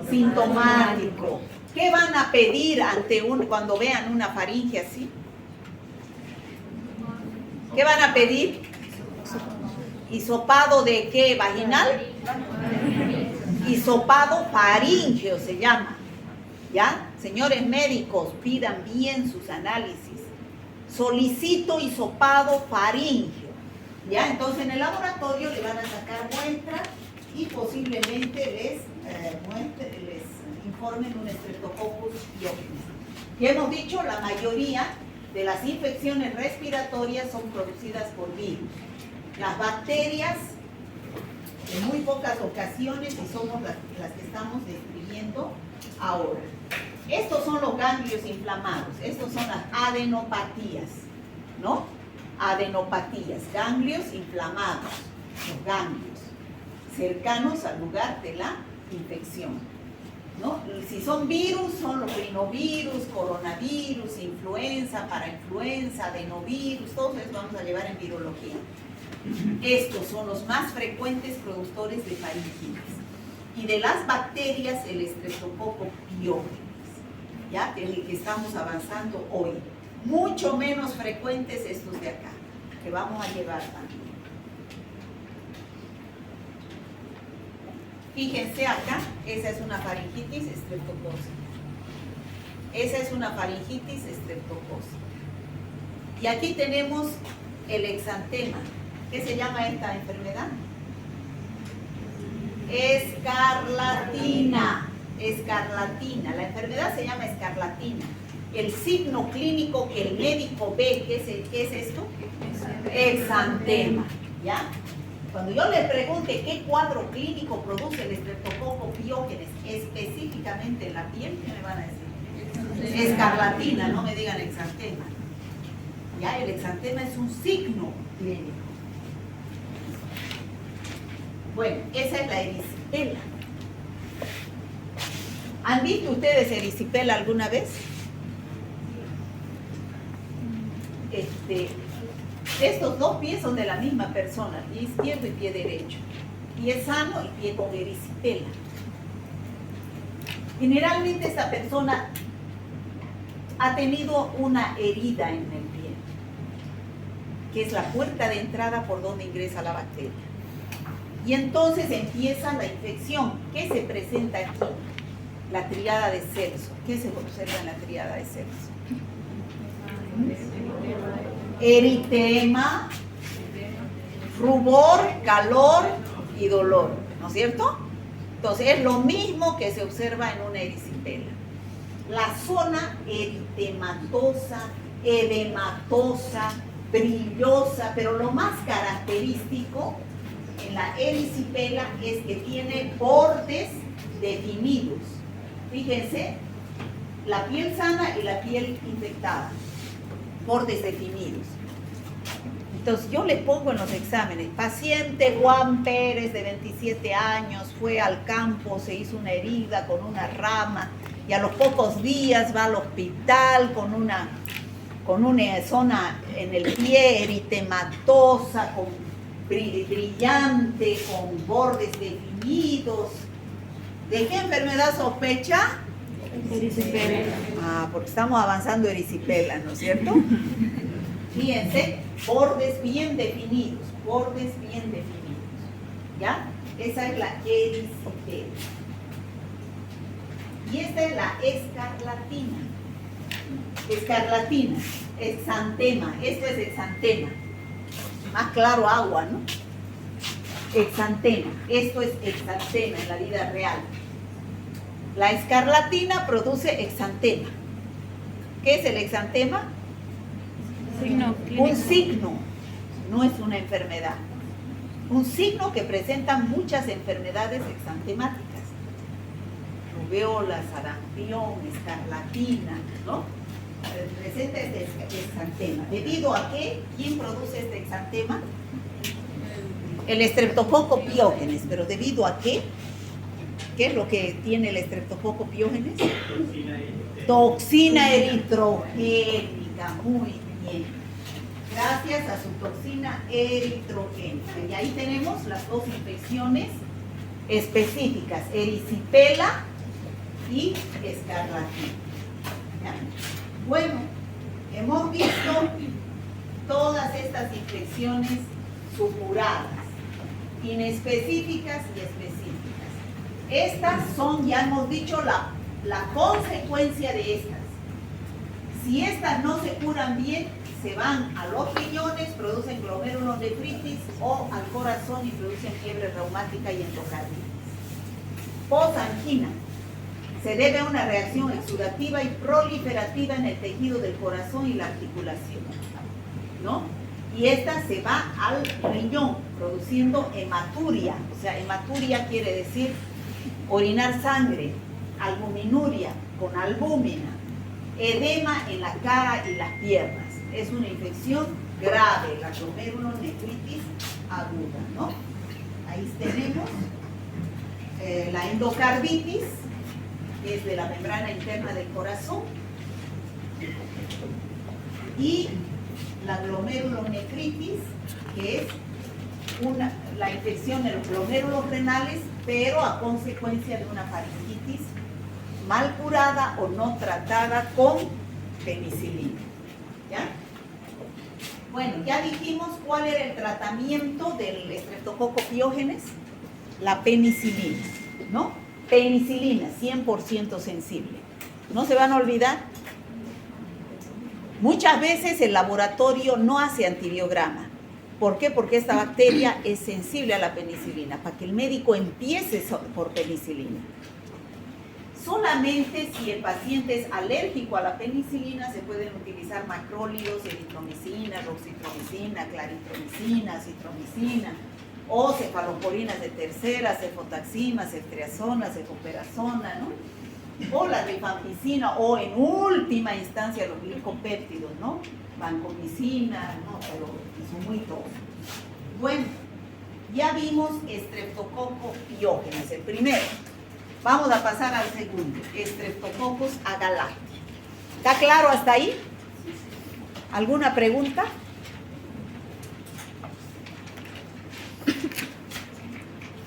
Sintomático. ¿Qué van a pedir cuando vean una faringe así? ¿Qué van a pedir? ¿Hisopado de qué? ¿Vaginal? Hisopado faríngeo se llama. ¿Ya? Señores médicos, pidan bien sus análisis. Solicito hisopado faríngeo. ¿Ya? Entonces en el laboratorio le van a sacar muestras y posiblemente les informen un Streptococcus pyogenes. Ya hemos dicho, la mayoría de las infecciones respiratorias son producidas por virus. Las bacterias, en muy pocas ocasiones, y somos las que estamos describiendo ahora. Estos son los ganglios inflamados, estos son las adenopatías, ¿no? Adenopatías, ganglios inflamados, los ganglios, cercanos al lugar de la infección, ¿no? Si son virus, son los rinovirus, coronavirus, influenza, parainfluenza, adenovirus, todos esos vamos a llevar en virología. Estos son los más frecuentes productores de faringitis. Y de las bacterias, el Streptococcus pyogenes, ya que es el que estamos avanzando hoy. Mucho menos frecuentes estos de acá, que vamos a llevar también. Fíjense acá, esa es una faringitis estreptocócica. Esa es una faringitis estreptocócica. Y aquí tenemos el exantema. ¿Qué se llama esta enfermedad? Escarlatina. Escarlatina. La enfermedad se llama escarlatina. El signo clínico que el médico ve, ¿qué es esto? Exantema. ¿Ya? Cuando yo les pregunte qué cuadro clínico produce el Streptococcus pyogenes específicamente en la piel, ¿qué me van a decir? Escarlatina, no me digan exantema. Ya, el exantema es un signo clínico. Bueno, esa es la erisipela. ¿Han visto ustedes erisipela alguna vez? Estos dos pies son de la misma persona, pie izquierdo y pie derecho. Pie sano y pie con erisipela. Generalmente esta persona ha tenido una herida en el pie, que es la puerta de entrada por donde ingresa la bacteria. Y entonces empieza la infección. ¿Qué se presenta aquí? La triada de Celso. ¿Qué se observa en la triada de Celso? Eritema, rubor, calor y dolor, ¿no es cierto? Entonces es lo mismo que se observa en una erisipela. La zona eritematosa, edematosa, brillosa, pero lo más característico en la erisipela es que tiene bordes definidos. Fíjense, la piel sana y la piel infectada, bordes definidos. Entonces yo le pongo en los exámenes, paciente Juan Pérez de 27 años, fue al campo, se hizo una herida con una rama y a los pocos días va al hospital con una zona en el pie eritematosa, con brillante, con bordes definidos. ¿De qué enfermedad sospecha? Erisipela. Ah, porque estamos avanzando erisipela, ¿no es cierto? Fíjense, bordes bien definidos, ¿ya? Esa es la erisipela. Y esta es la escarlatina. Escarlatina, exantema, esto es exantema. Más claro agua, ¿no? Exantema, esto es exantema en la vida real. La escarlatina produce exantema. ¿Qué es el exantema? Signo clínico. Un signo, no es una enfermedad. Un signo que presenta muchas enfermedades exantemáticas. Rubeola, sarampión, escarlatina, ¿no? Presenta este exantema. ¿Debido a qué? ¿Quién produce este exantema? El Streptococcus pyogenes. ¿Pero debido a qué? ¿Qué es lo que tiene el Streptococcus pyogenes? Toxina eritrogénica. Muy bien. Gracias a su toxina eritrogénica. Y ahí tenemos las dos infecciones específicas, erisipela y escarlatina. ¿Ya? Bueno, hemos visto todas estas infecciones supuradas, inespecíficas y específicas. Estas son, ya hemos dicho, la consecuencia de estas. Si estas no se curan bien, se van a los riñones, producen glomerulonefritis o al corazón y producen fiebre reumática y endocarditis. Posangina. Se debe a una reacción exudativa y proliferativa en el tejido del corazón y la articulación, ¿no? Y esta se va al riñón, produciendo hematuria. O sea, hematuria quiere decir orinar sangre, albuminuria con albúmina, edema en la cara y las piernas. Es una infección grave, la glomerulonefritis aguda, ¿no? Ahí tenemos la endocarditis, que es de la membrana interna del corazón, y la glomerulonefritis, que es la infección de los glomérulos renales, pero a consecuencia de una faringitis mal curada o no tratada con penicilina. ¿Ya? Bueno, ya dijimos cuál era el tratamiento del Streptococcus pyogenes, la penicilina, ¿no? Penicilina, 100% sensible. No se van a olvidar. Muchas veces el laboratorio no hace antibiograma. ¿Por qué? Porque esta bacteria es sensible a la penicilina, para que el médico empiece por penicilina. Solamente si el paciente es alérgico a la penicilina se pueden utilizar macrólidos, eritromicina, roxitromicina, claritromicina, citromicina, o cefaloporinas de tercera, cefotaxima, ceftriaxona, cefoperazona, ¿no? O la rifampicina, o en última instancia los glicopéptidos, ¿no? Vancomicina, ¿no? Pero son muy todos. Bueno, ya vimos Streptococcus pyogenes, el primero. Vamos a pasar al segundo, Streptococcus agalactiae. ¿Está claro hasta ahí? ¿Alguna pregunta?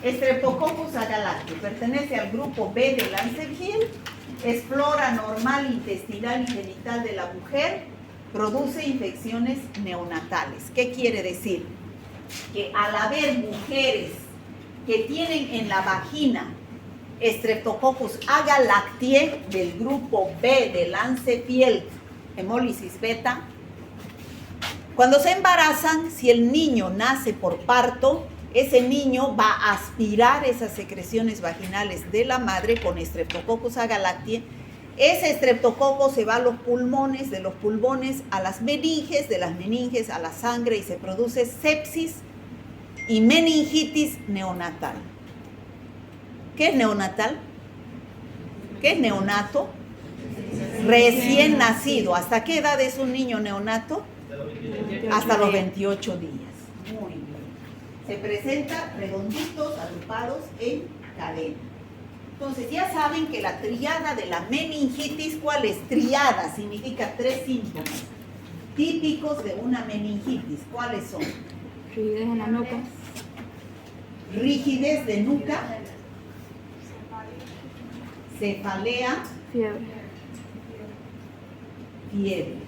Streptococcus agalactiae pertenece al grupo B de Lanzeviel, es flora normal intestinal y genital de la mujer, produce infecciones neonatales. ¿Qué quiere decir? Que al haber mujeres que tienen en la vagina Streptococcus agalactiae del grupo B de Lanzeviel, hemólisis beta, cuando se embarazan, si el niño nace por parto, ese niño va a aspirar esas secreciones vaginales de la madre con Streptococcus agalactiae. Ese Streptococcus se va a los pulmones, de los pulmones a las meninges, de las meninges a la sangre y se produce sepsis y meningitis neonatal. ¿Qué es neonatal? ¿Qué es neonato? Recién nacido. ¿Hasta qué edad es un niño neonato? Hasta los 28 días. Muy bien. Se presenta redonditos, agrupados en cadena. Entonces ya saben que la triada de la meningitis, ¿cuál es? Triada significa 3 síntomas típicos de una meningitis. ¿Cuáles son? Rigidez en la nuca. Rigidez de nuca, cefalea, Fiebre. fiebre.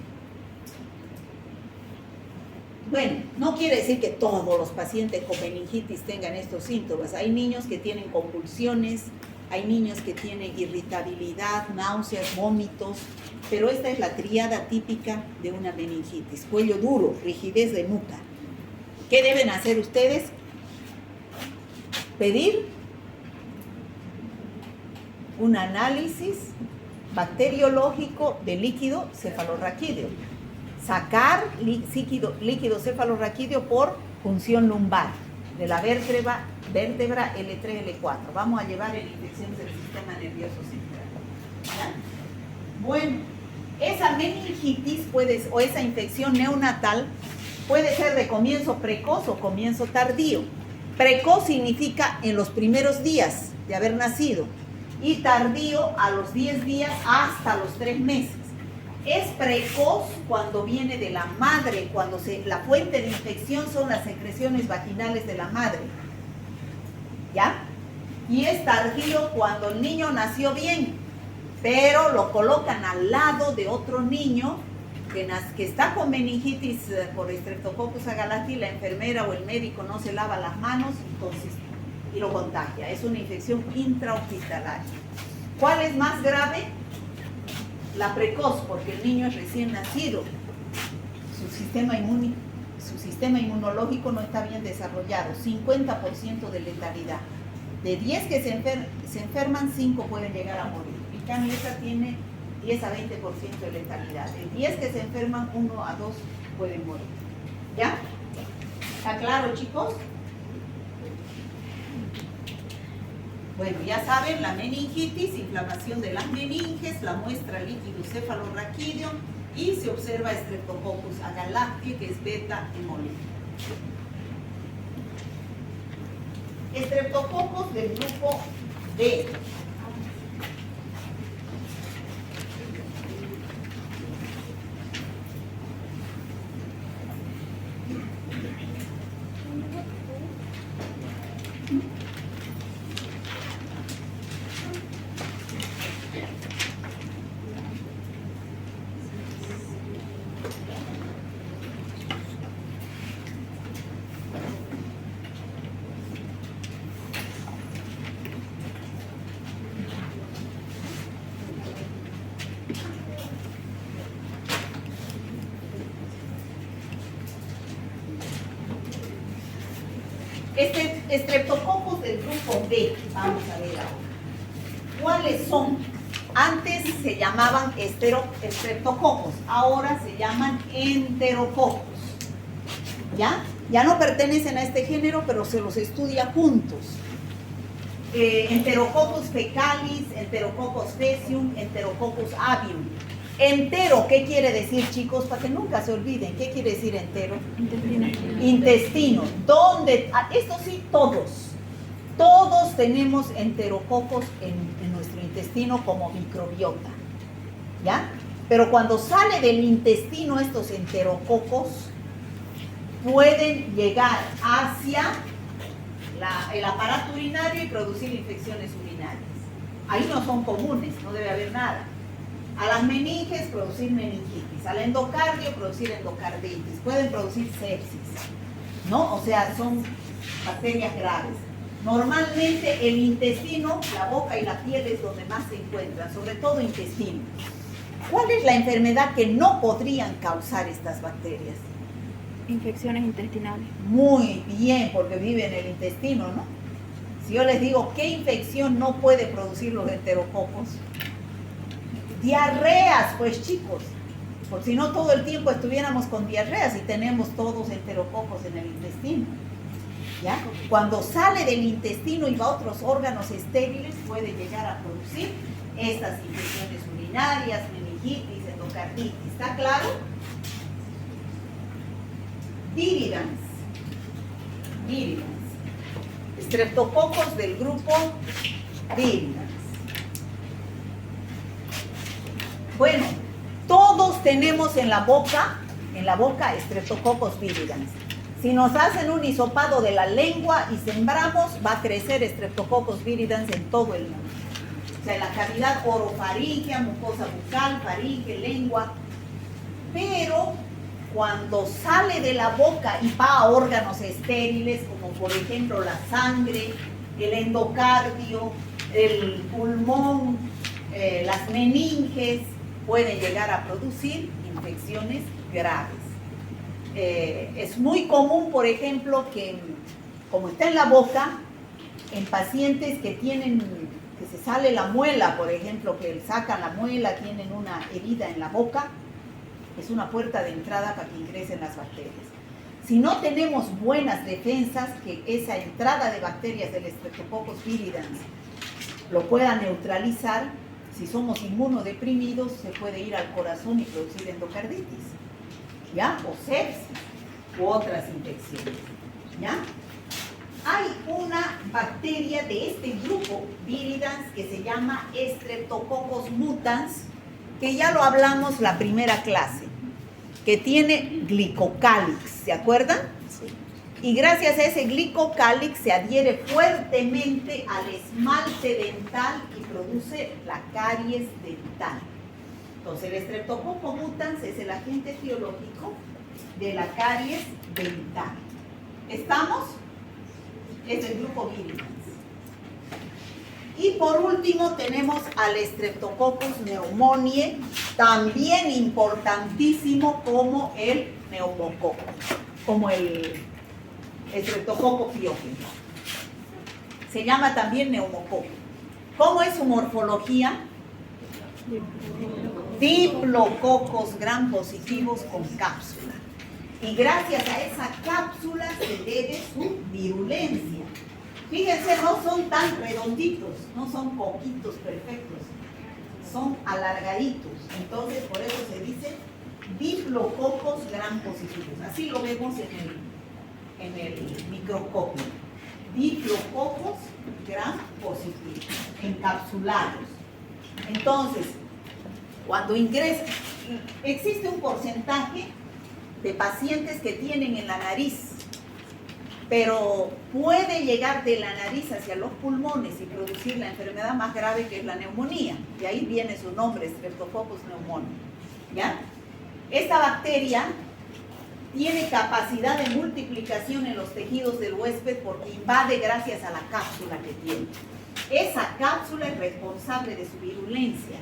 Bueno, no quiere decir que todos los pacientes con meningitis tengan estos síntomas. Hay niños que tienen convulsiones, hay niños que tienen irritabilidad, náuseas, vómitos, pero esta es la tríada típica de una meningitis. Cuello duro, rigidez de nuca. ¿Qué deben hacer ustedes? Pedir un análisis bacteriológico de líquido cefalorraquídeo. Sacar líquido cefalorraquídeo por punción lumbar de la vértebra L3, L4. Vamos a llevar en infecciones del sistema nervioso central. ¿Ya? Bueno, esa meningitis o esa infección neonatal puede ser de comienzo precoz o comienzo tardío. Precoz significa en los primeros días de haber nacido y tardío a los 10 días hasta los 3 meses. Es precoz cuando viene de la madre, cuando la fuente de infección son las secreciones vaginales de la madre. ¿Ya? Y es tardío cuando el niño nació bien, pero lo colocan al lado de otro niño que está con meningitis por Streptococcus agalactiae, la enfermera o el médico no se lava las manos y lo contagia. Es una infección intrahospitalaria. ¿Cuál es más grave? La precoz, porque el niño es recién nacido. Su sistema inmunológico no está bien desarrollado. 50% de letalidad. De 10 que se enferman, 5 pueden llegar a morir. En cambio, esta tiene 10 a 20% de letalidad. De 10 que se enferman, 1 a 2 pueden morir. ¿Ya? ¿Está claro, chicos? Bueno, ya saben, la meningitis, inflamación de las meninges, la muestra líquido cefalorraquídeo y se observa Streptococcus agalactiae, que es beta hemolítico. Streptococcus del grupo B. Este Streptococcus del grupo B, vamos a ver ahora. ¿Cuáles son? Antes se llamaban Streptococcus, ahora se llaman Enterococcus. ¿Ya? Ya no pertenecen a este género, pero se los estudia juntos. Enterococcus fecalis, Enterococcus faecium, Enterococcus avium. Entero, ¿qué quiere decir, chicos? Para que nunca se olviden, ¿qué quiere decir entero? Intestino. Intestino. ¿Dónde? Esto sí, todos. Todos tenemos enterococos en nuestro intestino como microbiota. ¿Ya? Pero cuando sale del intestino estos enterococos, pueden llegar hacia el aparato urinario y producir infecciones urinarias. Ahí no son comunes, no debe haber nada. A las meninges producir meningitis, al endocardio producir endocarditis, pueden producir sepsis, ¿no? O sea, son bacterias graves. Normalmente el intestino, la boca y la piel es donde más se encuentran, sobre todo intestino. ¿Cuál es la enfermedad que no podrían causar estas bacterias? Infecciones intestinales. Muy bien, porque vive en el intestino, ¿no? Si yo les digo, ¿qué infección no puede producir los enterococos? Diarreas, pues chicos. Por si no todo el tiempo estuviéramos con diarreas y tenemos todos enterococos en el intestino. ¿Ya? Cuando sale del intestino y va a otros órganos estériles, puede llegar a producir estas infecciones urinarias, meningitis, endocarditis. ¿Está claro? Viridans. Streptococos del grupo Viridans. Bueno, todos tenemos en la boca Streptococcus viridans. Si nos hacen un hisopado de la lengua y sembramos, va a crecer Streptococcus viridans en todo el mundo. O sea, en la cavidad orofaríngea, mucosa bucal, faringe, lengua. Pero cuando sale de la boca y va a órganos estériles, como por ejemplo la sangre, el endocardio, el pulmón, las meninges, pueden llegar a producir infecciones graves. Es muy común, por ejemplo, que como está en la boca, en pacientes que se sale la muela, por ejemplo, que sacan la muela, tienen una herida en la boca, es una puerta de entrada para que ingresen las bacterias. Si no tenemos buenas defensas, que esa entrada de bacterias del Streptococcus viridans lo pueda neutralizar, si somos inmunodeprimidos, se puede ir al corazón y producir endocarditis, ¿ya? O sepsis, u otras infecciones, ¿ya? Hay una bacteria de este grupo viridans que se llama Streptococcus mutans, que ya lo hablamos la primera clase, que tiene glicocálix, ¿se acuerdan? Sí. Y gracias a ese glicocálix se adhiere fuertemente al esmalte dental y produce la caries dental. Entonces el Streptococcus mutans es el agente etiológico de la caries dental. ¿Estamos? Es el grupo viridans. Y por último tenemos al Streptococcus pneumoniae, también importantísimo como el neumococo, como el Streptococcus pyogenes. Se llama también neumococo. ¿Cómo es su morfología? Diplococos gram positivos con cápsula. Y gracias a esa cápsula se debe su virulencia. Fíjense, no son tan redonditos, no son coquitos perfectos, son alargaditos. Entonces, por eso se dice diplococos gram positivos. Así lo vemos en el microscopio. Diplococos gram positivos, encapsulados. Entonces, cuando ingresa, existe un porcentaje de pacientes que tienen en la nariz, pero puede llegar de la nariz hacia los pulmones y producir la enfermedad más grave, que es la neumonía. Y ahí viene su nombre, Streptococcus pneumoniae. ¿Ya? Esta bacteria tiene capacidad de multiplicación en los tejidos del huésped porque invade gracias a la cápsula que tiene. Esa cápsula es responsable de su virulencia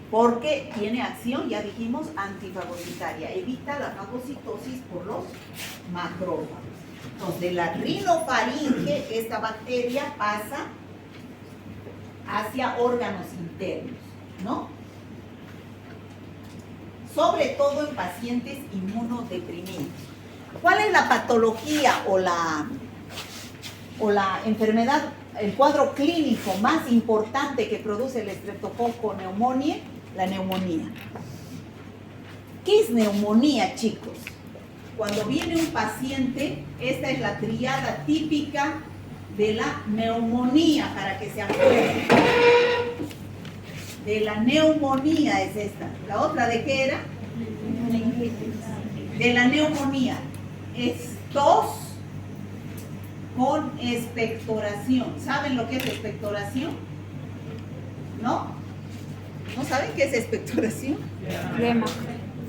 porque tiene acción, ya dijimos, antifagocitaria. Evita la fagocitosis por los macrófagos. Entonces, de la rinofaringe, esta bacteria pasa hacia órganos internos, ¿no? Sobre todo en pacientes inmunodeprimidos. ¿Cuál es la patología o la enfermedad, el cuadro clínico más importante que produce el Streptococcus pneumoniae? La neumonía. ¿Qué es neumonía, chicos? Cuando viene un paciente, esta es la tríada típica de la neumonía, para que se acuerden. De la neumonía es esta. ¿La otra de qué era? De la neumonía. Es tos con expectoración. ¿Saben lo que es expectoración? ¿No? ¿No saben qué es expectoración? Flema.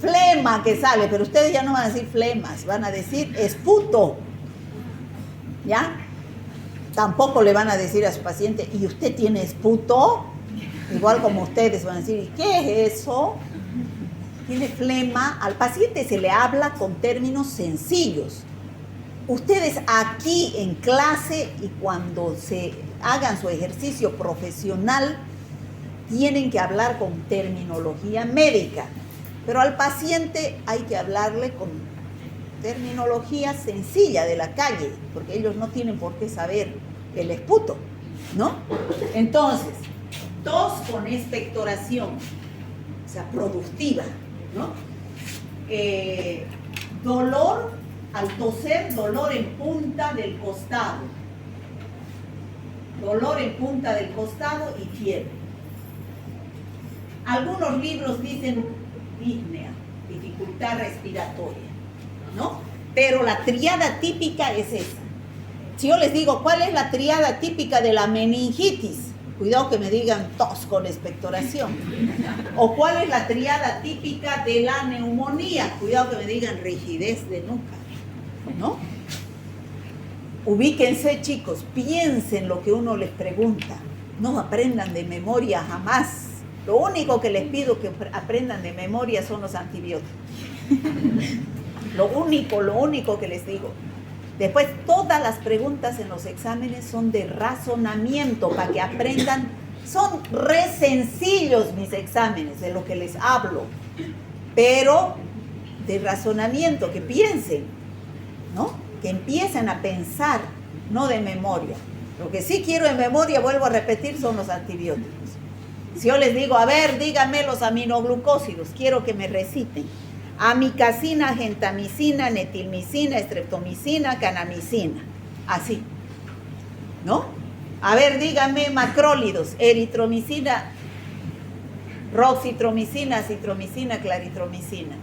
Flema que sale, pero ustedes ya no van a decir flemas, van a decir esputo. ¿Ya? Tampoco le van a decir a su paciente, ¿y usted tiene esputo? Igual como ustedes van a decir, ¿y qué es eso? tiene flema, al paciente se le habla con términos sencillos. Ustedes aquí en clase y cuando se hagan su ejercicio profesional, tienen que hablar con terminología médica, pero al paciente hay que hablarle con terminología sencilla de la calle, porque ellos no tienen por qué saber el esputo, ¿no? Entonces, tos con expectoración, o sea, productiva, ¿no? Dolor, al toser, dolor en punta del costado. Dolor en punta del costado y fiebre. Algunos libros dicen disnea, dificultad respiratoria, ¿no? Pero la triada típica es esa. Si yo les digo, ¿cuál es la triada típica de la meningitis? Cuidado que me digan tos con expectoración. ¿O cuál es la triada típica de la neumonía? Cuidado que me digan rigidez de nuca, ¿no? Ubíquense, chicos, piensen lo que uno les pregunta. No aprendan de memoria jamás. Lo único que les pido que aprendan de memoria son los antibióticos. Lo único que les digo. Después, todas las preguntas en los exámenes son de razonamiento para que aprendan. Son re sencillos mis exámenes, de lo que les hablo, pero de razonamiento, que piensen, ¿no? Que empiecen a pensar, no de memoria. Lo que sí quiero en memoria, vuelvo a repetir, son los antibióticos. Si yo les digo, a ver, díganme los aminoglucósidos, quiero que me reciten. Amicacina, gentamicina, netilmicina, estreptomicina, canamicina. Así, ¿no? A ver, díganme macrólidos, eritromicina, roxitromicina, acitromicina, claritromicina,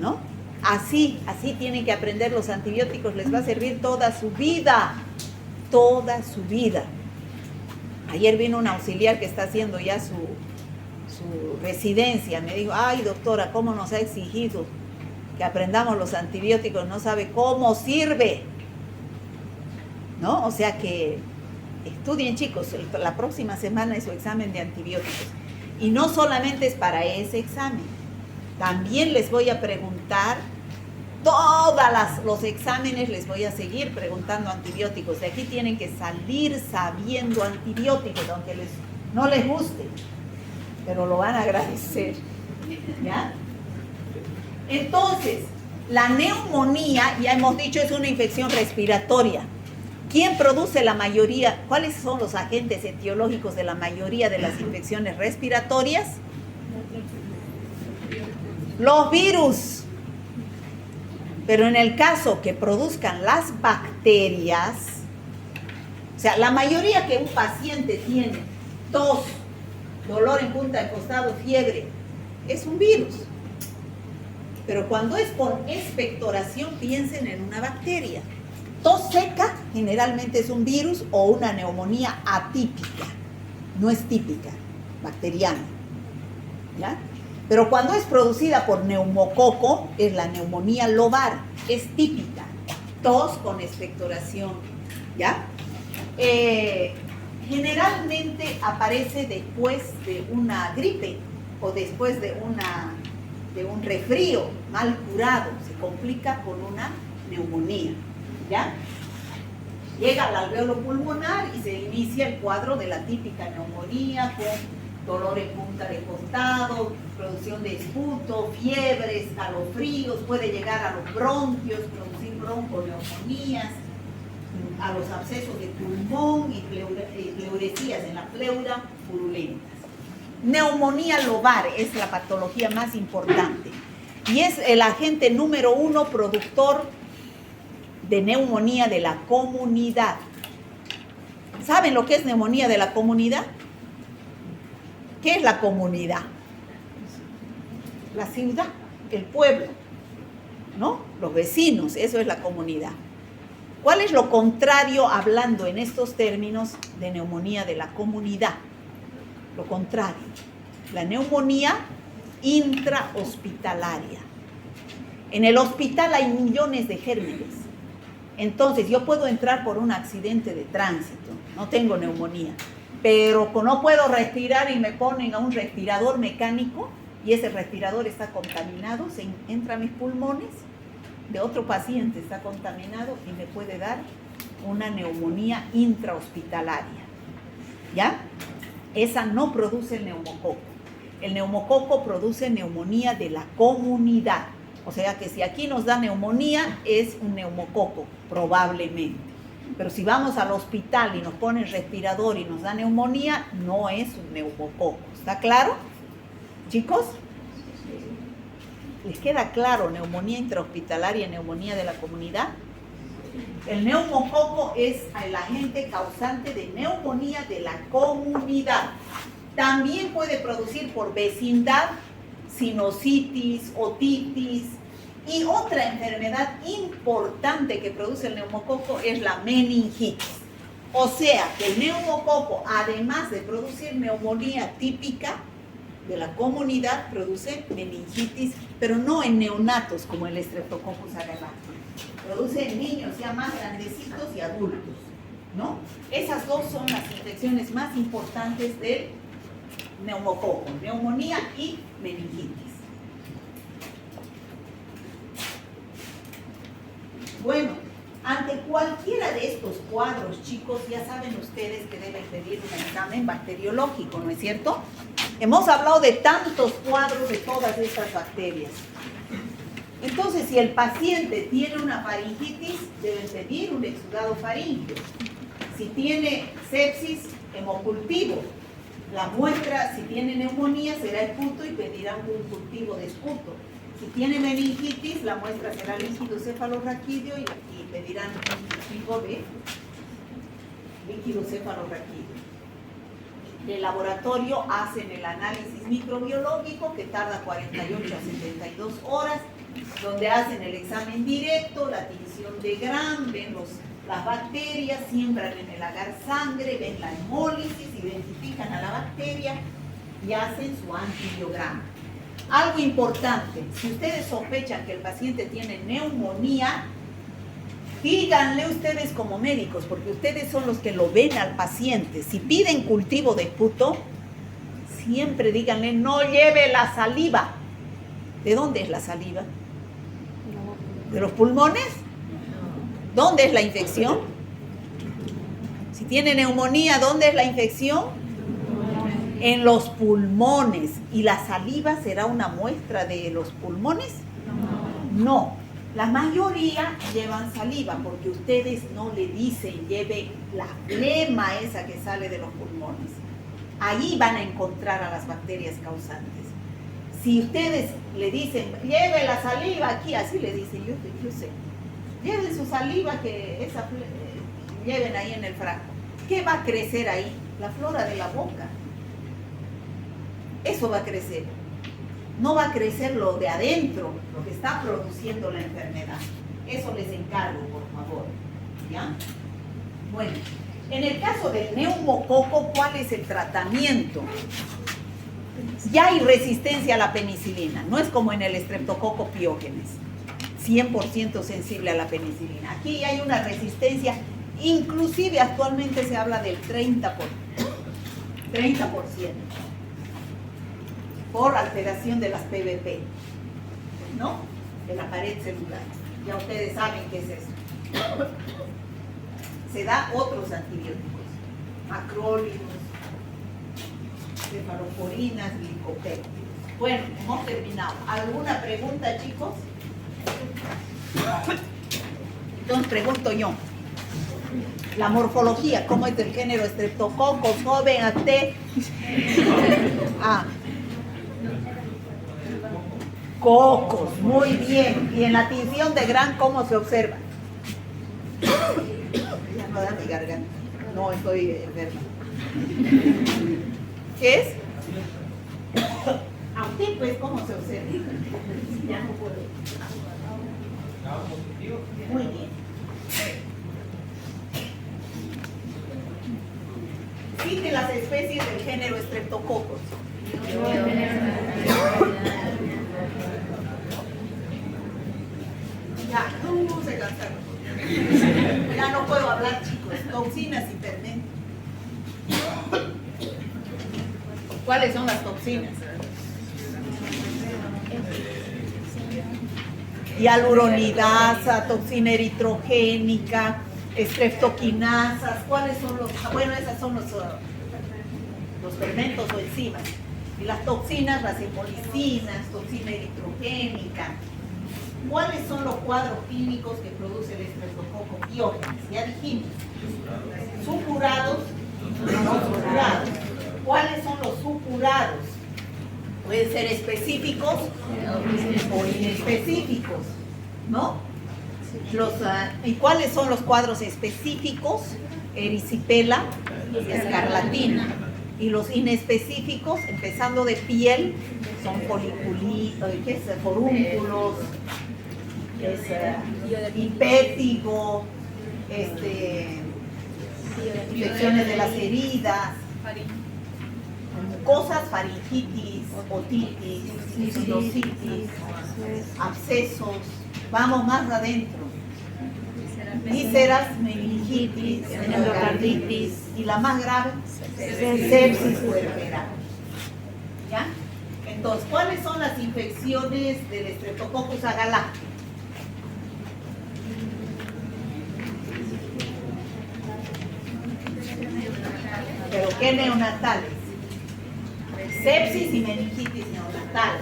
¿no? Así tienen que aprender los antibióticos, les va a servir toda su vida, toda su vida. Ayer vino un auxiliar que está haciendo ya su residencia, me dijo, ay doctora, ¿cómo nos ha exigido que aprendamos los antibióticos? No sabe cómo sirve, ¿no? O sea que estudien, chicos, la próxima semana es su examen de antibióticos. Y no solamente es para ese examen, también les voy a preguntar, los exámenes les voy a seguir preguntando antibióticos. De aquí tienen que salir sabiendo antibióticos, aunque no les guste, pero lo van a agradecer, ¿ya? Entonces, la neumonía, ya hemos dicho, es una infección respiratoria. ¿Quién produce la mayoría? ¿Cuáles son los agentes etiológicos de la mayoría de las infecciones respiratorias? Los virus. Pero en el caso que produzcan las bacterias, o sea, la mayoría que un paciente tiene, tos, dolor en punta del costado, fiebre, es un virus. Pero cuando es por expectoración, piensen en una bacteria. Tos seca generalmente es un virus o una neumonía atípica, no es típica, bacteriana, ¿ya? Pero cuando es producida por neumococo, es la neumonía lobar, es típica, tos con expectoración, ¿ya? Generalmente aparece después de una gripe o después de un resfrío mal curado, se complica con una neumonía, ¿ya? Llega al alveolo pulmonar y se inicia el cuadro de la típica neumonía con dolor en punta de costado, producción de esputo, fiebres, escalofríos, puede llegar a los bronquios, producir bronconeumonías, a los abscesos de pulmón y pleuresías en la pleura purulentas. Neumonía lobar es la patología más importante y es el agente número 1 productor de neumonía de la comunidad. ¿Saben lo que es neumonía de la comunidad? ¿Qué es la comunidad? La ciudad, el pueblo, ¿no? Los vecinos, eso es la comunidad. ¿Cuál es lo contrario, hablando en estos términos, de neumonía de la comunidad? Lo contrario, la neumonía intrahospitalaria. En el hospital hay millones de gérmenes. Entonces, yo puedo entrar por un accidente de tránsito, no tengo neumonía, pero no puedo respirar y me ponen a un respirador mecánico y ese respirador está contaminado, entra a mis pulmones, de otro paciente está contaminado y me puede dar una neumonía intrahospitalaria. ¿Ya? Esa no produce el neumococo. El neumococo produce neumonía de la comunidad. O sea que si aquí nos da neumonía, es un neumococo, probablemente. Pero si vamos al hospital y nos ponen respirador y nos da neumonía, no es un neumococo. ¿Está claro, chicos? ¿Les queda claro neumonía intrahospitalaria y neumonía de la comunidad? El neumococo es el agente causante de neumonía de la comunidad. También puede producir por vecindad sinusitis, otitis, y otra enfermedad importante que produce el neumococo es la meningitis. O sea que el neumococo, además de producir neumonía típica de la comunidad, produce meningitis, pero no en neonatos como el Streptococcus agarrante. Produce en niños ya más grandecitos y adultos, ¿no? Esas dos son las infecciones más importantes del neumococo, neumonía y meningitis. Bueno, ante cualquiera de estos cuadros, chicos, ya saben ustedes que deben pedir un examen bacteriológico, ¿no es cierto? Hemos hablado de tantos cuadros de todas estas bacterias. Entonces, si el paciente tiene una faringitis, deben pedir un exudado faríngeo. Si tiene sepsis, hemocultivo. La muestra, si tiene neumonía, será esputo y pedirán un cultivo de esputo. Si tiene meningitis, la muestra será líquido cefalorraquídeo y pedirán un cultivo de líquido cefalorraquídeo. De laboratorio hacen el análisis microbiológico que tarda 48 a 72 horas, donde hacen el examen directo, la tinción de Gram, ven las bacterias, siembran en el agar sangre, ven la hemólisis, identifican a la bacteria y hacen su antibiograma. Algo importante, si ustedes sospechan que el paciente tiene neumonía, díganle ustedes como médicos, porque ustedes son los que lo ven al paciente. Si piden cultivo de esputo, siempre díganle, no lleve la saliva. ¿De dónde es la saliva? ¿De los pulmones? ¿Dónde es la infección? Si tiene neumonía, ¿dónde es la infección? En los pulmones. ¿Y la saliva será una muestra de los pulmones? No. La mayoría llevan saliva porque ustedes no le dicen lleve la flema esa que sale de los pulmones. Ahí van a encontrar a las bacterias causantes. Si ustedes le dicen lleve la saliva aquí, así le dicen, yo sé. Lleven su saliva, que esa lleven ahí en el frasco. ¿Qué va a crecer ahí? La flora de la boca. Eso va a crecer. No va a crecer lo de adentro, lo que está produciendo la enfermedad. Eso les encargo, por favor. ¿Ya? Bueno, en el caso del neumococo, ¿cuál es el tratamiento? Ya hay resistencia a la penicilina. No es como en el Streptococcus pyogenes, 100% sensible a la penicilina. Aquí hay una resistencia, inclusive actualmente se habla del 30%. Por alteración de las PVP, ¿no? De la pared celular. Ya ustedes saben qué es eso. Se da otros antibióticos, macrólidos, cefaloporinas, glicopéptidos. Bueno, hemos terminado. ¿Alguna pregunta, chicos? Entonces pregunto yo. La morfología, ¿cómo es del género Streptococcus, joven, acté? Cocos, muy bien. Y en la tinción de Gram, ¿cómo se observa? Ya no da mi garganta. No, estoy enferma. ¿Qué es? A usted, pues, ¿cómo se observa? Ya no puedo. Muy bien. Cite las especies del género Streptococcus. Ya, no se cansaron. Ya no puedo hablar, chicos. Toxinas y fermentos. ¿Cuáles son las toxinas? hialuronidasa, toxina eritrogénica, estreptoquinasas. ¿Cuáles son los? Bueno, esas son los fermentos o enzimas. Y las toxinas, las hepolicinas, toxina eritrogénica. ¿Cuáles son los cuadros clínicos que produce el estreptococo piógenes? Ya dijimos. Supurados, no supurados. ¿Cuáles son los supurados? Pueden ser específicos o inespecíficos, ¿no? ¿Y cuáles son los cuadros específicos? Erisipela y escarlatina. Y los inespecíficos, empezando de piel, son forúnculos, impétigo, infecciones de las heridas, mucosas, faringitis, otitis, sinusitis, abscesos. Vamos más adentro. Vísceras, meningitis, endocarditis y la más grave, sepsis puerperal. ¿Ya? Entonces, ¿cuáles son las infecciones del Streptococcus agalactico? ¿Pero qué neonatales? Sepsis y meningitis neonatal.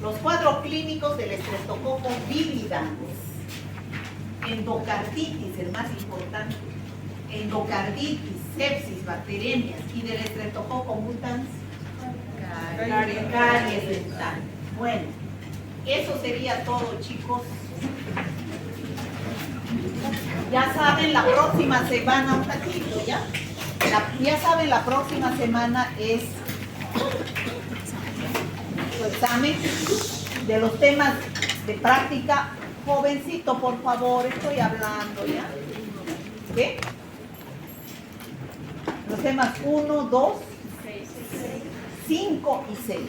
Los cuadros clínicos del Streptococcus viridans. Endocarditis, el más importante. Endocarditis, sepsis, bacteremias y del Streptococcus mutans. Caries dental. Bueno, eso sería todo, chicos. Ya saben, la próxima semana, un ratito, ¿ya? Ya saben, la próxima semana es su examen de los temas de práctica. Jovencito, por favor, estoy hablando, ¿ya? ¿Qué? Los temas 1, 2, 5 y 6.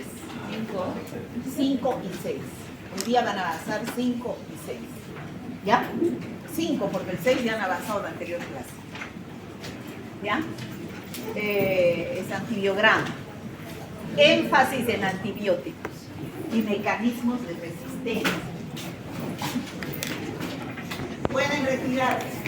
5 y 6. Hoy día van a avanzar 5 y 6. ¿Ya? 5, porque el 6 ya han avanzado en la anterior clase. ¿Ya? Es antibiograma. Énfasis en antibióticos y mecanismos de resistencia. Pueden retirarse.